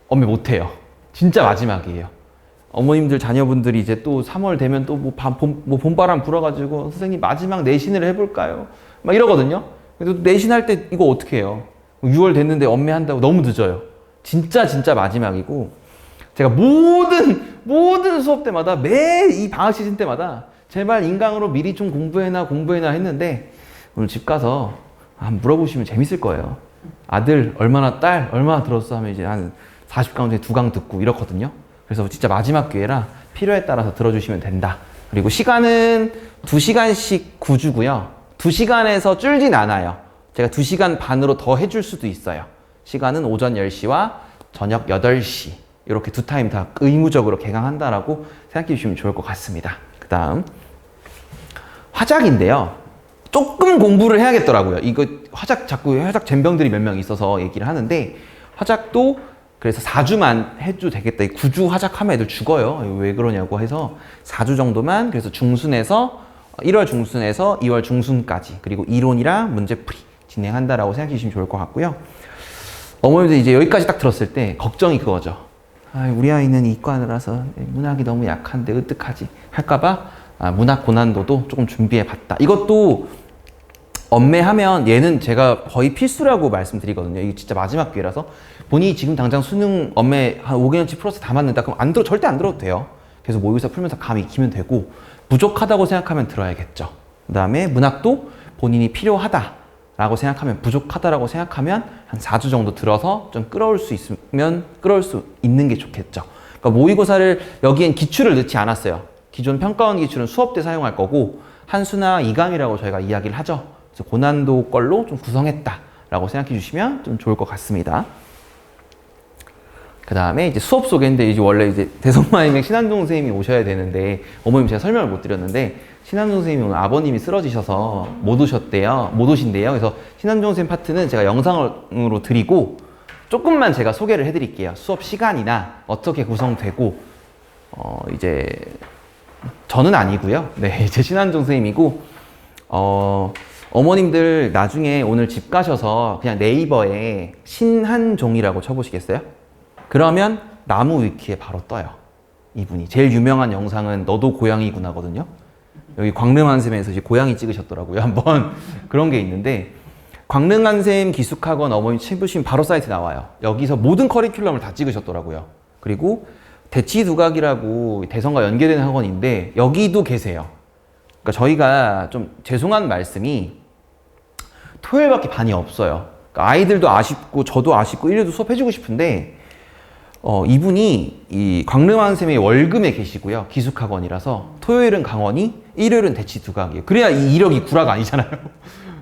엄매 못 해요. 진짜 마지막이에요. 어머님들 자녀분들이 이제 또 3월 되면 또 뭐 봄바람 불어가지고 선생님 마지막 내신을 해볼까요? 막 이러거든요. 그래도 내신할 때 이거 어떻게 해요? 6월 됐는데 엄매한다고 너무 늦어요. 진짜 마지막이고, 제가 모든 수업 때마다 매 이 방학 시즌 때마다 제발 인강으로 미리 좀 공부해놔 했는데, 오늘 집 가서 한번 물어보시면 재밌을 거예요. 아들 얼마나, 딸 얼마나 들었어 하면 이제 한 40강 중에 2강 듣고 이렇거든요. 그래서 진짜 마지막 기회라 필요에 따라서 들어주시면 된다. 그리고 시간은 2시간씩 9주고요. 2시간에서 줄진 않아요. 제가 2시간 반으로 더 해줄 수도 있어요. 시간은 오전 10시와 저녁 8시 이렇게 두 타임 다 의무적으로 개강한다라고 생각해 주시면 좋을 것 같습니다. 그 다음 화작인데요. 조금 공부를 해야겠더라고요. 이거 화작 젬병들이 몇 명 있어서 얘기를 하는데, 화작도 그래서 4주만 해도 되겠다. 9주 화작하면 애들 죽어요. 왜 그러냐고 해서 4주 정도만, 그래서 1월 중순에서 2월 중순까지, 그리고 이론이랑 문제풀이 진행한다라고 생각해 주시면 좋을 것 같고요. 어머님들 이제 여기까지 딱 들었을 때 걱정이 그거죠. 우리 아이는 이과라서 문학이 너무 약한데 어떡하지 할까봐 문학 고난도도 조금 준비해 봤다. 이것도 엄매하면 얘는 제가 거의 필수라고 말씀드리거든요. 이게 진짜 마지막 기회라서, 본인이 지금 당장 수능 엄매 한 5개년치 플러스 다 맞는다 그럼 절대 안 들어도 돼요. 그래서 모의고사 풀면서 감 익히면 되고, 부족하다고 생각하면 들어야겠죠. 그 다음에 문학도 본인이 필요하다라고 생각하면, 부족하다라고 생각하면 한 4주 정도 들어서 좀 끌어올 수 있는 게 좋겠죠. 그러니까 모의고사를 여기엔 기출을 넣지 않았어요. 기존 평가원 기출은 수업 때 사용할 거고, 한수나 이감이라고 저희가 이야기를 하죠. 그래서 고난도 걸로 좀 구성했다라고 생각해 주시면 좀 좋을 것 같습니다. 그 다음에 이제 수업 소개인데, 이제 원래 이제 대성마임의 신한종 선생님이 오셔야 되는데, 어머님 제가 설명을 못 드렸는데, 신한종 선생님이 오늘 아버님이 쓰러지셔서 못 오신대요. 그래서 신한종 선생님 파트는 제가 영상으로 드리고, 조금만 제가 소개를 해드릴게요. 수업 시간이나 어떻게 구성되고, 이제 저는 아니고요. 네, 이제 신한종 선생님이고, 어머님들 나중에 오늘 집 가셔서 그냥 네이버에 신한종이라고 쳐보시겠어요? 그러면 나무 위키에 바로 떠요. 이분이 제일 유명한 영상은 너도 고양이구나거든요. 여기 광릉한샘에서 이제 고양이 찍으셨더라고요. 한번 그런 게 있는데, 광릉한샘 기숙학원 어머니 쳐보시면 바로 사이트 나와요. 여기서 모든 커리큘럼을 다 찍으셨더라고요. 그리고 대치두각이라고 대성과 연계되는 학원인데 여기도 계세요. 그러니까 저희가 좀 죄송한 말씀이 토요일밖에 반이 없어요. 그러니까 아이들도 아쉽고 저도 아쉽고 이래도 수업해주고 싶은데, 이분이 이 광릉한샘의 월금에 계시고요. 기숙학원이라서 토요일은 강원이, 일요일은 대치두각이에요. 그래야 이 이력이 구라가 아니잖아요.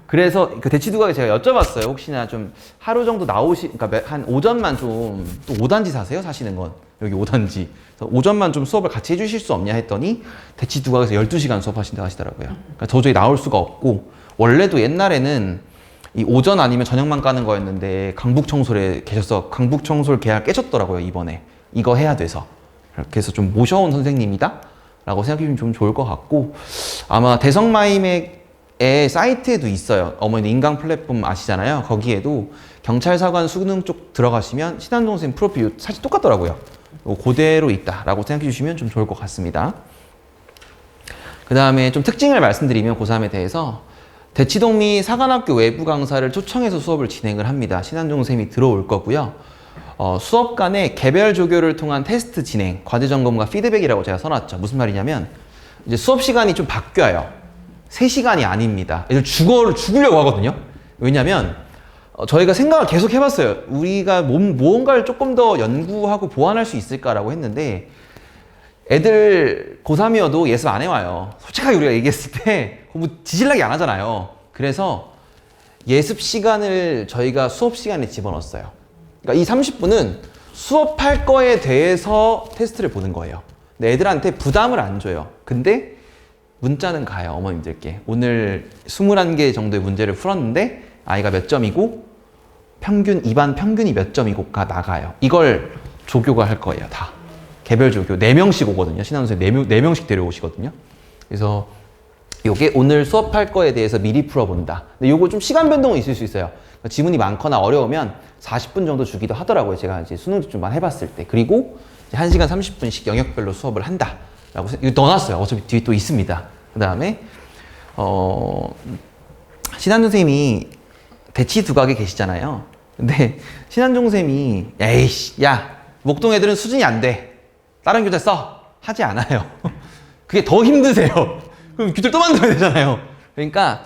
그래서 그 대치두각에 제가 여쭤봤어요. 혹시나 좀 하루 정도 그러니까 한 오전만 좀, 또 5단지 사세요? 사시는 건. 여기 5단지. 그래서 오전만 좀 수업을 같이 해주실 수 없냐 했더니 대치두각에서 12시간 수업하신다고 하시더라고요. 그러니까 도저히 나올 수가 없고, 원래도 옛날에는 이 오전 아니면 저녁만 까는 거였는데 강북청솔에 계셔서 강북청솔 계약 깨졌더라고요. 이번에 이거 해야 돼서. 그래서 좀 모셔온 선생님이다 라고 생각하시면 좀 좋을 것 같고, 아마 대성마임의 사이트에도 있어요. 어머니 인강 플랫폼 아시잖아요. 거기에도 경찰사관 수능 쪽 들어가시면 신한종 선생님 프로필 사실 똑같더라고요. 그대로 있다라고 생각해 주시면 좀 좋을 것 같습니다. 그 다음에 좀 특징을 말씀드리면 고3에 대해서, 대치동미 사관학교 외부 강사를 초청해서 수업을 진행을 합니다. 신한종 선생님이 들어올 거고요. 수업 간에 개별 조교를 통한 테스트 진행, 과제 점검과 피드백이라고 제가 써놨죠. 무슨 말이냐면, 이제 수업 시간이 좀 바뀌어요. 3시간이 아닙니다. 애들 죽으려고 하거든요. 왜냐면 저희가 생각을 계속 해봤어요. 우리가 무언가를 조금 더 연구하고 보완할 수 있을까라고 했는데, 애들 고3이어도 예습 안 해와요. 솔직하게 우리가 얘기했을 때 공부 지질나게 안 하잖아요. 그래서 예습 시간을 저희가 수업 시간에 집어넣었어요. 그러니까 이 30분은 수업할 거에 대해서 테스트를 보는 거예요. 근데 애들한테 부담을 안 줘요. 근데 문자는 가요. 어머님들께. 오늘 21개 정도의 문제를 풀었는데 아이가 몇 점이고 이반 평균이 몇 점이고가 나가요. 이걸 조교가 할 거예요. 다. 개별 조교 4명씩 오거든요. 신한선생님 4명씩 데려오시거든요. 그래서 요게 오늘 수업할 거에 대해서 미리 풀어본다. 근데 요거 좀 시간 변동은 있을 수 있어요. 그러니까 지문이 많거나 어려우면 40분 정도 주기도 하더라고요. 제가 이제 수능 집중반 해봤을 때. 그리고 이제 1시간 30분씩 영역별로 수업을 한다. 라고 이거 넣어놨어요. 어차피 뒤에 또 있습니다. 그 다음에, 신한준 선생님이 대치 두각에 계시잖아요. 근데 신한종 선생님이, 에이씨, 야, 목동 애들은 수준이 안 돼. 다른 교재 써. 하지 않아요. 그게 더 힘드세요. 그럼 교재를 또 만들어야 되잖아요. 그러니까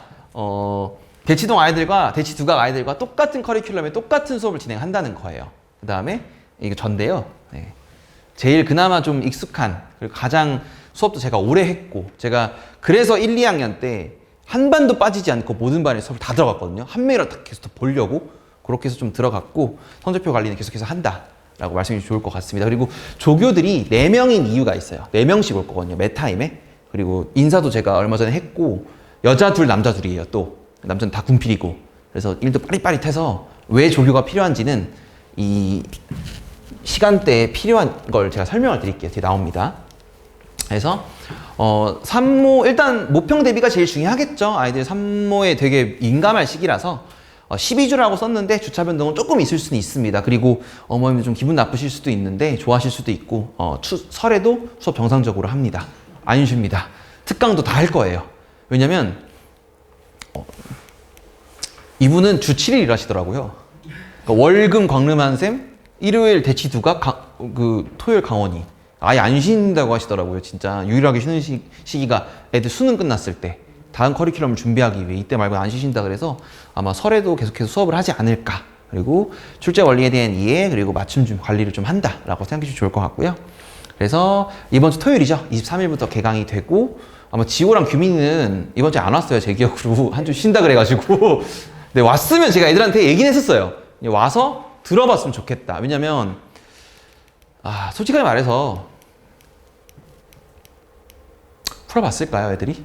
대치동 아이들과 대치 두각 아이들과 똑같은 커리큘럼에 똑같은 수업을 진행한다는 거예요. 그 다음에 이게 전데요. 네. 제일 그나마 좀 익숙한 그리고 가장 수업도 제가 오래 했고 제가 그래서 1, 2학년 때 한 반도 빠지지 않고 모든 반에 수업을 다 들어갔거든요. 한 매일 계속 더 보려고 그렇게 해서 좀 들어갔고 성적표 관리는 계속해서 한다. 라고 말씀해 주시면 좋을 것 같습니다. 그리고 조교들이 4명인 이유가 있어요. 4명씩 올 거거든요. 매 타임에. 그리고 인사도 제가 얼마 전에 했고 여자 둘 남자 둘이에요. 또 남자는 다 군필이고 그래서 일도 빠릿빠릿해서 왜 조교가 필요한지는 이 시간대에 필요한 걸 제가 설명을 드릴게요. 뒤에 나옵니다. 그래서 산모 일단 모평 대비가 제일 중요하겠죠. 아이들 산모에 되게 민감할 시기라서 12주라고 썼는데 주차 변동은 조금 있을 수는 있습니다. 그리고 어머님도 좀 기분 나쁘실 수도 있는데 좋아하실 수도 있고 설에도 수업 정상적으로 합니다. 안 쉽니다. 특강도 다 할 거예요. 왜냐면 이분은 주 7일 일하시더라고요. 그러니까 월금 광름한 셈, 일요일 대치 두각, 토요일 강원이 아예 안 쉰다고 하시더라고요. 진짜 유일하게 쉬는 시기가 애들 수능 끝났을 때 다음 커리큘럼을 준비하기 위해 이때 말고 안 쉬신다 그래서 아마 설에도 계속해서 수업을 하지 않을까. 그리고 출제 원리에 대한 이해 그리고 맞춤 관리를 좀 한다라고 생각해 주시면 좋을 것 같고요. 그래서 이번 주 토요일이죠. 23일부터 개강이 되고 아마 지호랑 규민이는 이번 주에 안 왔어요. 제 기억으로 한 주 쉰다 그래가지고 네, 왔으면 제가 애들한테 얘기는 했었어요. 와서 들어봤으면 좋겠다. 왜냐면 솔직하게 말해서 풀어봤을까요, 애들이?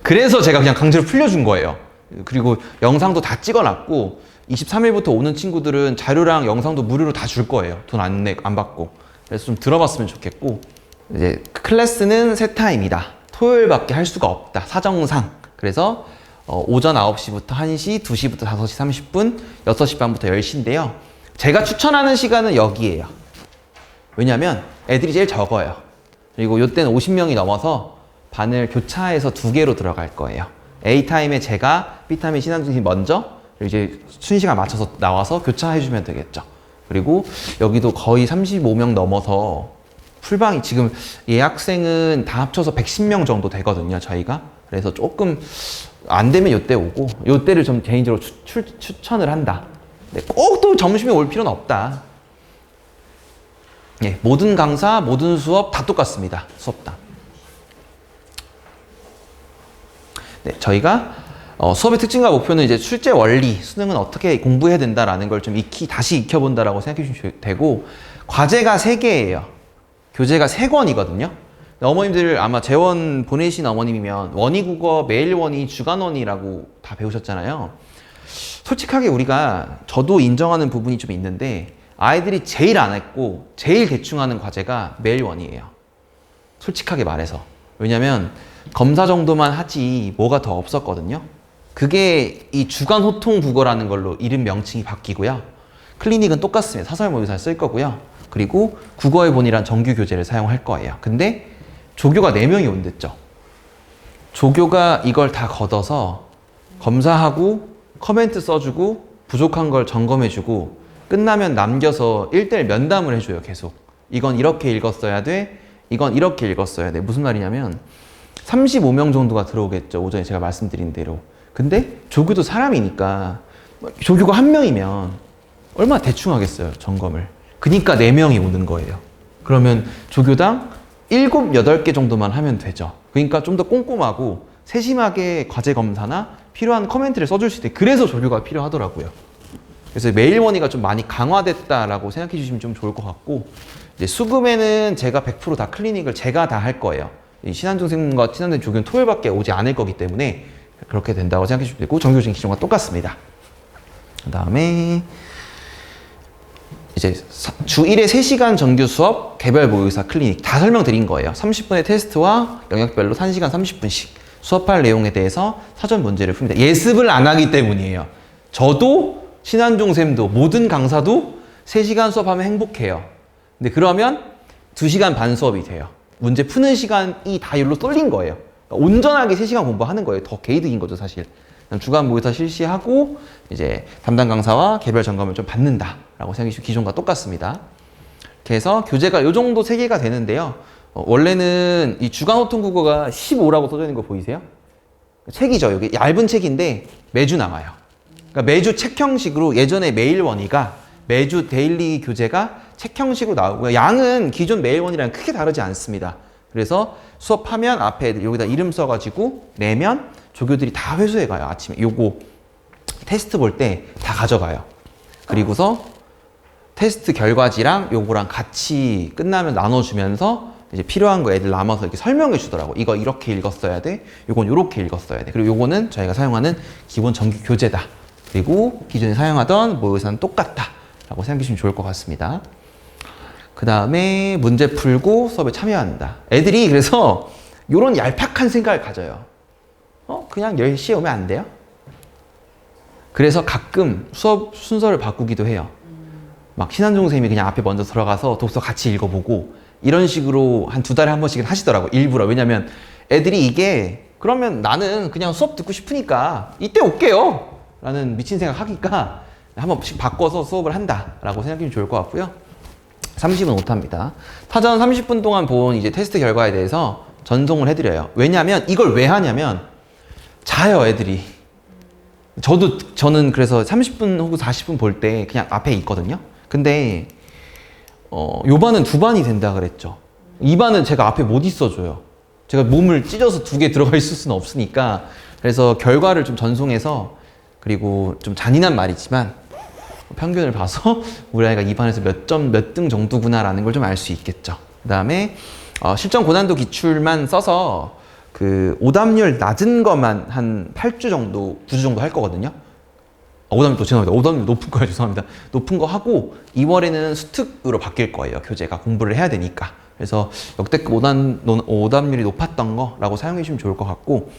그래서 제가 그냥 강제로 풀려준 거예요. 그리고 영상도 다 찍어놨고 23일부터 오는 친구들은 자료랑 영상도 무료로 다 줄 거예요. 돈 안 받고. 그래서 좀 들어봤으면 좋겠고 이제 클래스는 세 타임이다. 토요일밖에 할 수가 없다. 사정상. 그래서 오전 9시부터 1시, 2시부터 5시 30분, 6시 반부터 10시인데요. 제가 추천하는 시간은 여기예요. 왜냐면 애들이 제일 적어요. 그리고 이때는 50명이 넘어서 반을 교차해서 2개로 들어갈 거예요. A타임에 제가, B타임에 신한준 선생님이 먼저 이제 순시간 맞춰서 나와서 교차해주면 되겠죠. 그리고 여기도 거의 35명 넘어서 풀방이 지금 예약생은 다 합쳐서 110명 정도 되거든요. 저희가. 그래서 조금 안 되면 이때 오고 이때를 좀 개인적으로 추천을 한다. 네, 꼭 또 점심에 올 필요는 없다. 예, 모든 강사, 모든 수업 다 똑같습니다. 수업당. 네, 저희가 수업의 특징과 목표는 이제 출제 원리, 수능은 어떻게 공부해야 된다라는 걸 좀 다시 익혀본다라고 생각해 주시면 되고 과제가 3개예요. 교재가 3권이거든요. 어머님들 아마 재원 보내신 어머님이면 원희국어, 매일원희, 주간원희라고 다 배우셨잖아요. 솔직하게 저도 인정하는 부분이 좀 있는데 아이들이 제일 안 했고 제일 대충 하는 과제가 매일원이에요. 솔직하게 말해서. 왜냐면 검사 정도만 하지 뭐가 더 없었거든요. 그게 이 주간호통 국어라는 걸로 이름 명칭이 바뀌고요. 클리닉은 똑같습니다. 사설모의사를 쓸 거고요. 그리고 국어의 본이란 정규 교재를 사용할 거예요. 근데 조교가 4명이 온댔죠. 조교가 이걸 다 걷어서 검사하고 커멘트 써주고 부족한 걸 점검해주고 끝나면 남겨서 1:1 면담을 해줘요. 계속. 이건 이렇게 읽었어야 돼. 이건 이렇게 읽었어야 돼. 무슨 말이냐면 35명 정도가 들어오겠죠. 오전에 제가 말씀드린 대로. 근데 조교도 사람이니까 조교가 1명이면 얼마나 대충 하겠어요. 점검을. 그니까 4명이 오는 거예요. 그러면 조교당 7, 8개 정도만 하면 되죠. 그러니까 좀 더 꼼꼼하고 세심하게 과제 검사나 필요한 코멘트를 써줄 수 있대. 그래서 조교가 필요하더라고요. 그래서 매일원희가 좀 많이 강화됐다라고 생각해 주시면 좀 좋을 것 같고 이제 수금에는 제가 100% 다 클리닉을 제가 다 할 거예요. 신한중 선생님과 친한된 조교는 토요일밖에 오지 않을 거기 때문에 그렇게 된다고 생각해 주시면 되고 정규적인 기준과 똑같습니다. 그 다음에 이제 주 1회 3시간 정규 수업, 개별 모의사 클리닉 다 설명드린 거예요. 30분의 테스트와 영역별로 1시간 30분씩 수업할 내용에 대해서 사전 문제를 풉니다. 예습을 안 하기 때문이에요. 저도 신한종 쌤도 모든 강사도 3시간 수업하면 행복해요. 근데 그러면 2시간 반 수업이 돼요. 문제 푸는 시간이 다 일로 쏠린 거예요. 그러니까 온전하게 3시간 공부하는 거예요. 더 개이득인 거죠, 사실. 주간 모의사 실시하고 이제 담당 강사와 개별 점검을 좀 받는다라고 생각해주시면 기존과 똑같습니다. 그래서 교재가 이 정도 3개가 되는데요. 원래는 이 주간 호통 국어가 15라고 써져 있는 거 보이세요? 책이죠. 여기 얇은 책인데 매주 나와요. 그러니까 매주 책 형식으로 예전에 메일원이가 매주 데일리 교재가 책 형식으로 나오고요. 양은 기존 메일원이랑 크게 다르지 않습니다. 그래서 수업하면 앞에 여기다 이름 써가지고 내면 조교들이 다 회수해 가요. 아침에 요거 테스트 볼 때 다 가져가요. 그리고서 테스트 결과지랑 요거랑 같이 끝나면 나눠주면서 이제 필요한 거 애들 남아서 이렇게 설명해 주더라고. 이거 이렇게 읽었어야 돼. 요건 요렇게 읽었어야 돼. 그리고 요거는 저희가 사용하는 기본 정규 교재다. 그리고 기존에 사용하던 모의고사는 똑같다. 라고 생각해 주시면 좋을 것 같습니다. 그 다음에 문제 풀고 수업에 참여한다. 애들이 그래서 요런 얄팍한 생각을 가져요. 그냥 10시에 오면 안 돼요? 그래서 가끔 수업 순서를 바꾸기도 해요. 막 신한종 선생님이 그냥 앞에 먼저 들어가서 독서 같이 읽어보고 이런 식으로 한 2달에 한 번씩은 하시더라고. 일부러. 왜냐면 애들이 이게 그러면 나는 그냥 수업 듣고 싶으니까 이때 올게요 라는 미친 생각 하니까 한 번씩 바꿔서 수업을 한다라고 생각하면 좋을 것 같고요. 30분 못합니다. 사전 30분 동안 본 이제 테스트 결과에 대해서 전송을 해드려요. 왜냐면 이걸 왜 하냐면 자요 애들이. 저는 그래서 30분 혹은 40분 볼 때 그냥 앞에 있거든요. 근데 요 반은 2반이 된다 그랬죠. 이 반은 제가 앞에 못 있어줘요. 제가 몸을 찢어서 2개 들어가 있을 수는 없으니까. 그래서 결과를 좀 전송해서, 그리고 좀 잔인한 말이지만 평균을 봐서 우리 아이가 이 반에서 몇 등 정도구나 라는 걸 좀 알 수 있겠죠. 그 다음에 실전 고난도 기출만 써서 그 오답률 낮은 것만 한 8주 정도, 9주 정도 할 거거든요. 오답률 죄송합니다. 오답률 높은 거예요. 죄송합니다. 높은 거 하고 2월에는 수특으로 바뀔 거예요. 교재가 공부를 해야 되니까. 그래서 역대급 오답률이 높았던 거라고 사용해 주시면 좋을 것 같고,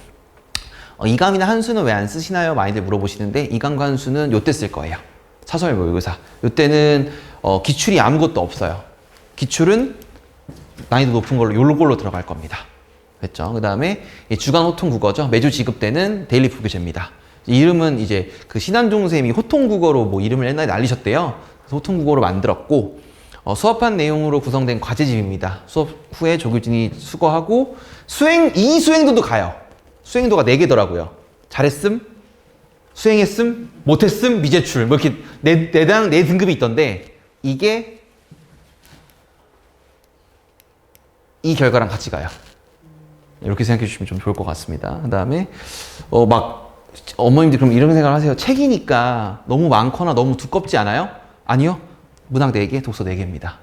이감이나 한수는 왜 안 쓰시나요? 많이들 물어보시는데 이감과 한수는 요때 쓸 거예요. 사설 모의고사. 요때는 기출이 아무것도 없어요. 기출은 난이도 높은 걸로 요걸로 들어갈 겁니다. 됐죠? 그 다음에 주간 호통 국어죠. 매주 지급되는 데일리 부교재입니다. 이름은 이제 그 신한종 선생님이 호통 국어로 뭐 이름을 옛날에 날리셨대요. 그래서 호통 국어로 만들었고, 수업한 내용으로 구성된 과제집입니다. 수업 후에 조교진이 수거하고 이 수행도도 가요. 수행도가 4개더라고요. 잘했음, 수행했음, 못했음, 미제출. 뭐 이렇게 4등급이 있던데, 이게 이 결과랑 같이 가요. 이렇게 생각해 주시면 좀 좋을 것 같습니다. 그 다음에 어머님들 그럼 이런 생각을 하세요. 책이니까 너무 많거나 너무 두껍지 않아요? 아니요. 문항 4개, 독서 4개입니다.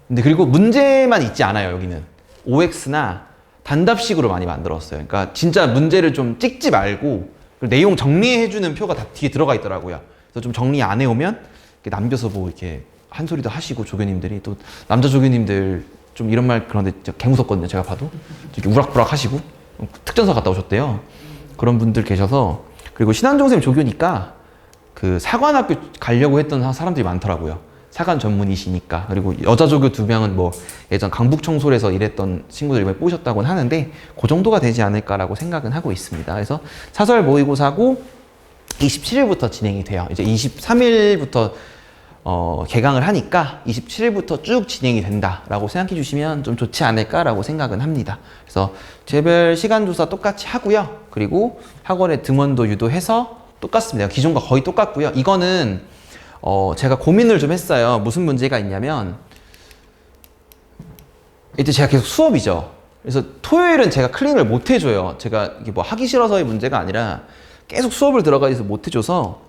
근데 그리고 문제만 있지 않아요. 여기는 OX나 단답식으로 많이 만들었어요. 그러니까 진짜 문제를 좀 찍지 말고 내용 정리해주는 표가 다 뒤에 들어가 있더라고요. 그래서 좀 정리 안 해오면 이렇게 남겨서 뭐 이렇게 한 소리도 하시고, 조교님들이 또 남자 조교님들 좀 이런 말 그런데 개 무섭거든요. 제가 봐도 이렇게 우락부락 하시고 특전사 갔다 오셨대요. 그런 분들 계셔서. 그리고 신한종 선생님 조교니까 그 사관학교 가려고 했던 사람들이 많더라고요. 사관 전문이시니까. 그리고 여자 조교 2명은 뭐 예전 강북청솔에서 일했던 친구들 이번에 뽑으셨다고는 하는데 그 정도가 되지 않을까라고 생각은 하고 있습니다. 그래서 사설 모의고사고 27일부터 진행이 돼요. 이제 23일부터 개강을 하니까 27일부터 쭉 진행이 된다라고 생각해 주시면 좀 좋지 않을까라고 생각은 합니다. 그래서 개별 시간 조사 똑같이 하고요. 그리고 학원에 등원도 유도해서 똑같습니다. 기존과 거의 똑같고요. 이거는 제가 고민을 좀 했어요. 무슨 문제가 있냐면, 이때 제가 계속 수업이죠. 그래서 토요일은 제가 클린을 못 해줘요. 제가 이게 뭐 하기 싫어서의 문제가 아니라 계속 수업을 들어가 있어서 못 해줘서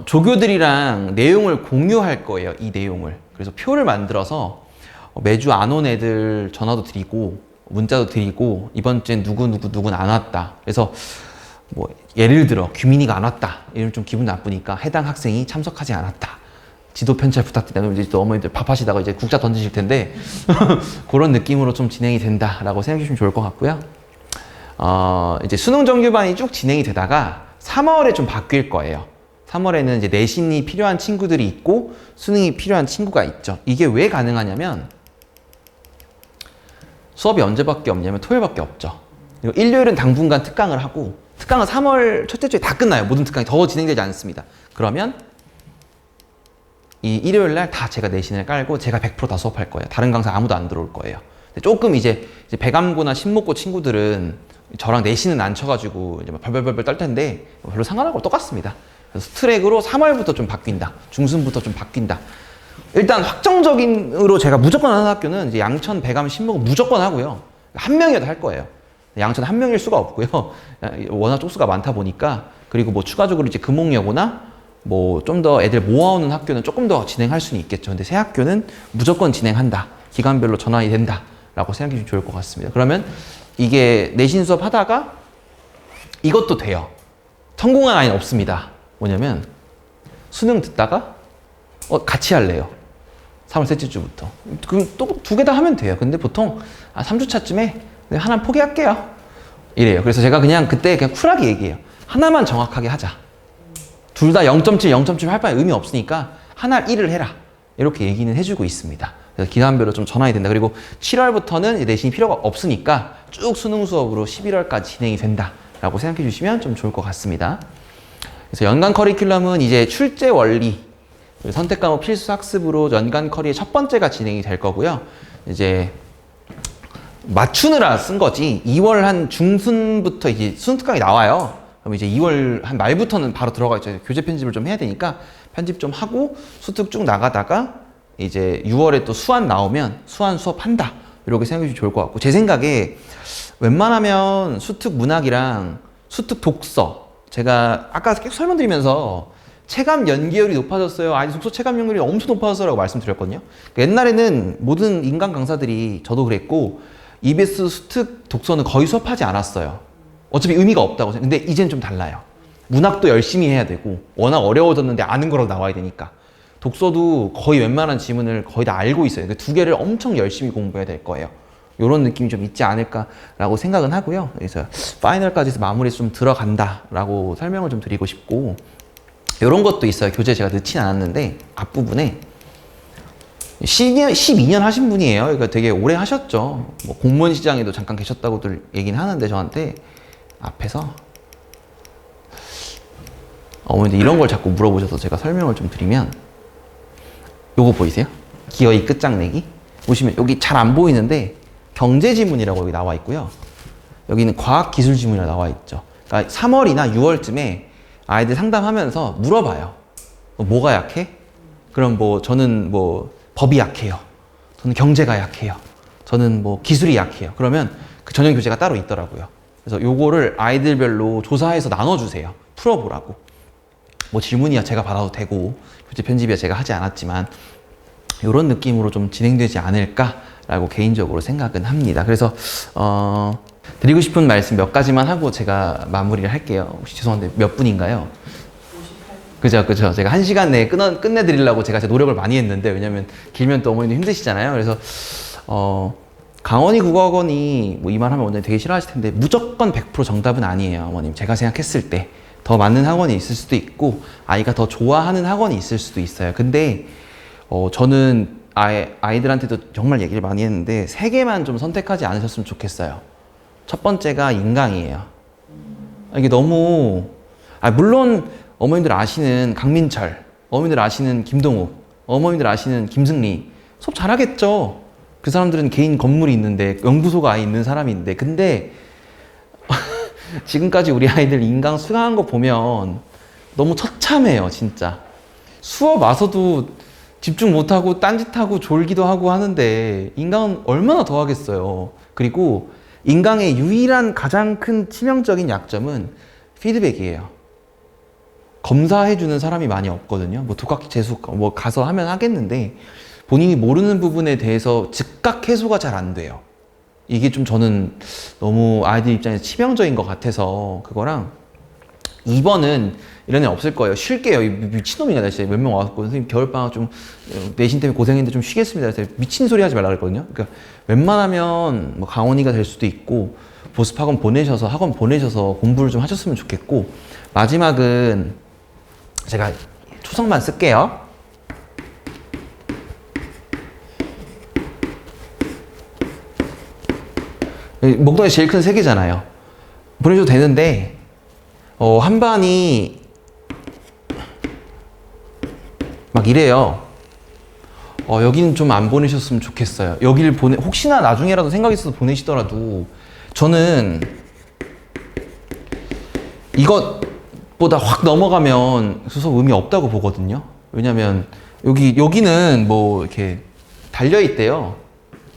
조교들이랑 내용을 공유할 거예요. 이 내용을. 그래서 표를 만들어서 매주 안 온 애들 전화도 드리고 문자도 드리고, 이번 주엔 누구는 안 왔다. 그래서 뭐 예를 들어 규민이가 안 왔다. 이러면 좀 기분 나쁘니까 해당 학생이 참석하지 않았다. 지도 편찬 부탁드립니다. 그럼 이제 또 어머니들 밥하시다가 이제 국자 던지실 텐데 그런 느낌으로 좀 진행이 된다라고 생각해 주시면 좋을 것 같고요. 이제 수능 정규반이 쭉 진행이 되다가 3월에 좀 바뀔 거예요. 3월에는 이제 내신이 필요한 친구들이 있고 수능이 필요한 친구가 있죠. 이게 왜 가능하냐면 수업이 언제밖에 없냐면 토요일밖에 없죠. 그리고 일요일은 당분간 특강을 하고 특강은 3월 첫째 주에 다 끝나요. 모든 특강이 더 진행되지 않습니다. 그러면 이 일요일 날 다 제가 내신을 깔고 제가 100% 다 수업할 거예요. 다른 강사 아무도 안 들어올 거예요. 조금 이제 배감고나 신목고 친구들은 저랑 내신은 안 쳐가지고 이제 막 벌벌벌 떨 텐데 별로 상관하고 똑같습니다. 그래서 스트랙으로 3월부터 좀 바뀐다. 중순부터 좀 바뀐다. 일단 확정적인으로 제가 무조건 하는 학교는 이제 양천, 배감, 신목은 무조건 하고요. 한 명이라도 할 거예요. 양천 한 명일 수가 없고요. 워낙 쪽수가 많다 보니까. 그리고 뭐 추가적으로 이제 금옥여고나 뭐 좀 더 애들 모아오는 학교는 조금 더 진행할 수는 있겠죠. 근데 새 학교는 무조건 진행한다. 기간별로 전환이 된다. 라고 생각해 주시면 좋을 것 같습니다. 그러면 이게 내신 수업 하다가 이것도 돼요. 성공한 아이는 없습니다. 뭐냐면 수능 듣다가 같이 할래요. 3월 셋째 주부터. 그럼 또 두 개 다 하면 돼요. 근데 보통 3주차쯤에 하나 포기할게요. 이래요. 그래서 제가 그냥 그때 그냥 쿨하게 얘기해요. 하나만 정확하게 하자. 둘 다 0.7, 0.7 할 바에 의미 없으니까 하나 1을 해라. 이렇게 얘기는 해주고 있습니다. 그래서 기간별로 좀 전환이 된다. 그리고 7월부터는 내신이 필요가 없으니까 쭉 수능 수업으로 11월까지 진행이 된다라고 생각해 주시면 좀 좋을 것 같습니다. 그래서 연간 커리큘럼은 이제 출제 원리, 선택 과목 필수 학습으로 연간 커리의 첫 번째가 진행이 될 거고요. 이제 맞추느라 쓴 거지 2월 한 중순부터 이제 수능 특강이 나와요. 그럼 이제 2월 한 말부터는 바로 들어가 있죠. 교재 편집을 좀 해야 되니까 편집 좀 하고 수특 쭉 나가다가 이제 6월에 또 수한 나오면 수한 수업한다. 이렇게 생각해 주시면 좋을 것 같고 제 생각에 웬만하면 수특 문학이랑 수특 독서 제가 아까 계속 설명드리면서 체감 연계율이 높아졌어요. 아니 독서 체감 연계율이 엄청 높아졌어라고 말씀드렸거든요. 그러니까 옛날에는 모든 인간 강사들이 저도 그랬고 EBS 수특 독서는 거의 수업하지 않았어요. 어차피 의미가 없다고 생각해요. 근데 이제는 좀 달라요. 문학도 열심히 해야 되고 워낙 어려워졌는데 아는 거라도 나와야 되니까 독서도 거의 웬만한 지문을 거의 다 알고 있어요. 그러니까 두 개를 엄청 열심히 공부해야 될 거예요. 이런 느낌이 좀 있지 않을까라고 생각은 하고요. 그래서 파이널까지 해서 마무리에 좀 들어간다라고 설명을 좀 드리고 싶고 이런 것도 있어요. 교재 제가 넣진 않았는데 앞부분에 12년 하신 분이에요. 그러니까 되게 오래 하셨죠. 뭐 공무원 시장에도 잠깐 계셨다고들 얘기는 하는데 저한테 앞에서 어머니들 이런 걸 자꾸 물어보셔서 제가 설명을 좀 드리면 요거 보이세요? 기어이 끝장내기? 보시면 여기 잘 안 보이는데 경제지문이라고 여기 나와 있고요. 여기는 과학기술지문이라고 나와 있죠. 그러니까 3월이나 6월쯤에 아이들 상담하면서 물어봐요. 뭐가 약해? 그럼 뭐 저는 뭐 법이 약해요. 저는 경제가 약해요. 저는 뭐 기술이 약해요. 그러면 그 전형 교재가 따로 있더라고요. 그래서 요거를 아이들별로 조사해서 나눠주세요. 풀어보라고. 뭐 질문이야 제가 받아도 되고 교재 편집이야 제가 하지 않았지만 이런 느낌으로 좀 진행되지 않을까라고 개인적으로 생각은 합니다. 그래서 드리고 싶은 말씀 몇 가지만 하고 제가 마무리를 할게요. 혹시 죄송한데 몇 분인가요? 그죠. 제가 1시간 내에 끝내드리려고 제가 노력을 많이 했는데 왜냐면 길면 또 어머니도 힘드시잖아요. 그래서 강원이 국어학원이 뭐 이 말 하면 오늘 되게 싫어하실 텐데 무조건 100% 정답은 아니에요. 어머님 제가 생각했을 때 더 맞는 학원이 있을 수도 있고 아이가 더 좋아하는 학원이 있을 수도 있어요. 근데 저는 아이들한테도 정말 얘기를 많이 했는데 3개만 좀 선택하지 않으셨으면 좋겠어요. 첫 번째가 인강이에요. 이게 너무 물론 어머님들 아시는 강민철, 어머님들 아시는 김동욱, 어머님들 아시는 김승리 수업 잘하겠죠. 그 사람들은 개인 건물이 있는데 연구소가 아예 있는 사람인데 근데 지금까지 우리 아이들 인강 수강한 거 보면 너무 처참해요. 진짜 수업 와서도 집중 못하고 딴짓하고 졸기도 하고 하는데 인강은 얼마나 더 하겠어요. 그리고 인강의 유일한 가장 큰 치명적인 약점은 피드백이에요. 검사해주는 사람이 많이 없거든요. 뭐 독학기 재수 뭐 가서 하면 하겠는데 본인이 모르는 부분에 대해서 즉각 해소가 잘 안 돼요. 이게 좀 저는 너무 아이들 입장에서 치명적인 것 같아서 그거랑 2번은 이런 애 없을 거예요. 쉴게요. 미친놈이냐 나 진짜 몇 명 와갖고 선생님 겨울방학 좀 내신 때문에 고생했는데 좀 쉬겠습니다. 그래서 미친 소리 하지 말라 그랬거든요. 그러니까 웬만하면 뭐 강원이가 될 수도 있고 보습학원 보내셔서 학원 보내셔서 공부를 좀 하셨으면 좋겠고, 마지막은 제가 초성만 쓸게요. 목동이 제일 큰 세 개잖아요. 보내셔도 되는데 한 반이 막 이래요. 여기는 좀 안 보내셨으면 좋겠어요. 여기를 혹시나 나중에라도 생각이 있어서 보내시더라도 저는 이것보다 확 넘어가면 수석 의미 없다고 보거든요. 왜냐면 여기는 뭐 이렇게 달려있대요.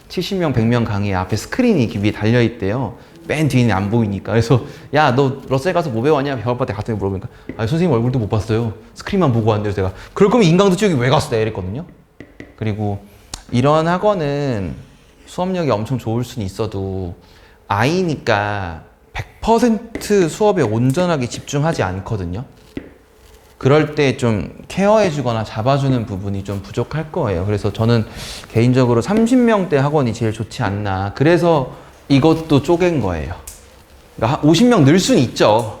70명, 100명 강의 앞에 스크린이 위에 달려있대요. 맨 뒤에는 안 보이니까. 그래서 야, 너 러셀 가서 뭐 배웠냐? 배워봤대. 갔더니 물어보니까 선생님 얼굴도 못 봤어요. 스크린만 보고 왔는데. 제가 그럴 거면 인강도 지우기 왜 갔어? 내가 이랬거든요. 그리고 이런 학원은 수업력이 엄청 좋을 수는 있어도 아이니까 100% 수업에 온전하게 집중하지 않거든요. 그럴 때 좀 케어해주거나 잡아주는 부분이 좀 부족할 거예요. 그래서 저는 개인적으로 30명대 학원이 제일 좋지 않나. 그래서 이것도 쪼갠 거예요. 그러니까 50명 늘 수는 있죠.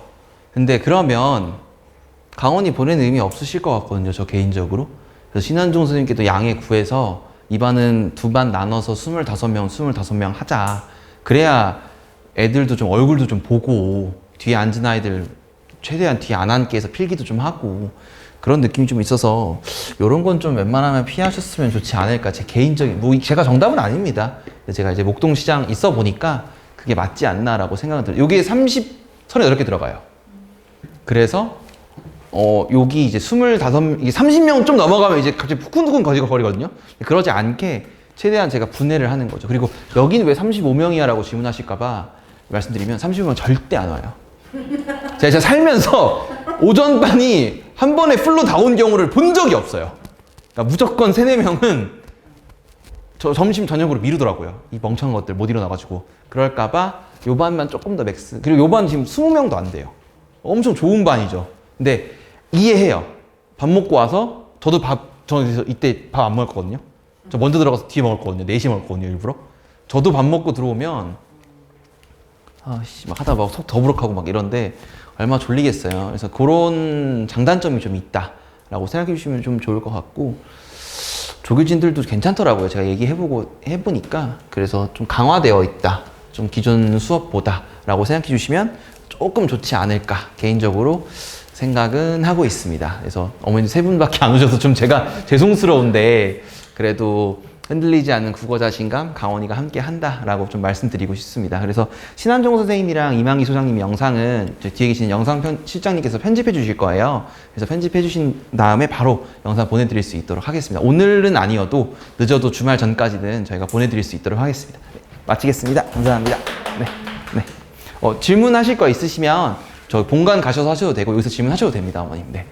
근데 그러면 강원이 보내는 의미 없으실 것 같거든요. 저 개인적으로. 그래서 신한종 선생님께도 양해 구해서 이 반은 두 반 나눠서 25명 하자. 그래야 애들도 좀 얼굴도 좀 보고 뒤에 앉은 아이들 최대한 뒤에 안 앉게 해서 필기도 좀 하고 그런 느낌이 좀 있어서 이런 건 좀 웬만하면 피하셨으면 좋지 않을까. 제 개인적인, 제가 정답은 아닙니다. 제가 이제 목동시장 있어 보니까 그게 맞지 않나라고 생각은 들어요. 여기에 38개 들어가요. 그래서 여기 이제 25, 이게 30명 좀 넘어가면 이제 갑자기 푸근푸근 거리거든요. 그러지 않게 최대한 제가 분해를 하는 거죠. 그리고 여기는 왜 35명이야 라고 질문하실까봐 말씀드리면 35명 절대 안 와요. 제가 살면서 오전반이 한 번에 풀로 다 온 경우를 본 적이 없어요. 그러니까 무조건 3, 4명은 점심 저녁으로 미루더라고요. 이 멍청한 것들 못 일어나가지고. 그럴까봐 요 반만 조금 더 맥스. 그리고 요 반 지금 20명도 안 돼요. 엄청 좋은 반이죠. 근데 이해해요. 밥 먹고 와서 저는 이때 밥 안 먹을 거거든요. 저 먼저 들어가서 뒤에 먹을 거거든요. 4시에 먹을 거거든요, 일부러. 저도 밥 먹고 들어오면 막 하다 막 속 더부룩하고 막 이런데 얼마나 졸리겠어요. 그래서 그런 장단점이 좀 있다라고 생각해 주시면 좀 좋을 것 같고, 조교진들도 괜찮더라고요. 제가 해보니까. 그래서 좀 강화되어 있다. 좀 기존 수업보다 라고 생각해 주시면 조금 좋지 않을까 개인적으로 생각은 하고 있습니다. 그래서 어머니 3분밖에 안 오셔서 좀 제가 죄송스러운데 그래도 흔들리지 않는 국어 자신감 강원이가 함께 한다라고 좀 말씀드리고 싶습니다. 그래서 신한종 선생님이랑 이만기 소장님 영상은 뒤에 계신 실장님께서 편집해 주실 거예요. 그래서 편집해 주신 다음에 바로 영상 보내드릴 수 있도록 하겠습니다. 오늘은 아니어도 늦어도 주말 전까지는 저희가 보내드릴 수 있도록 하겠습니다. 네, 마치겠습니다. 감사합니다. 네. 질문하실 거 있으시면 저 본관 가셔서 하셔도 되고 여기서 질문하셔도 됩니다, 어머님. 네.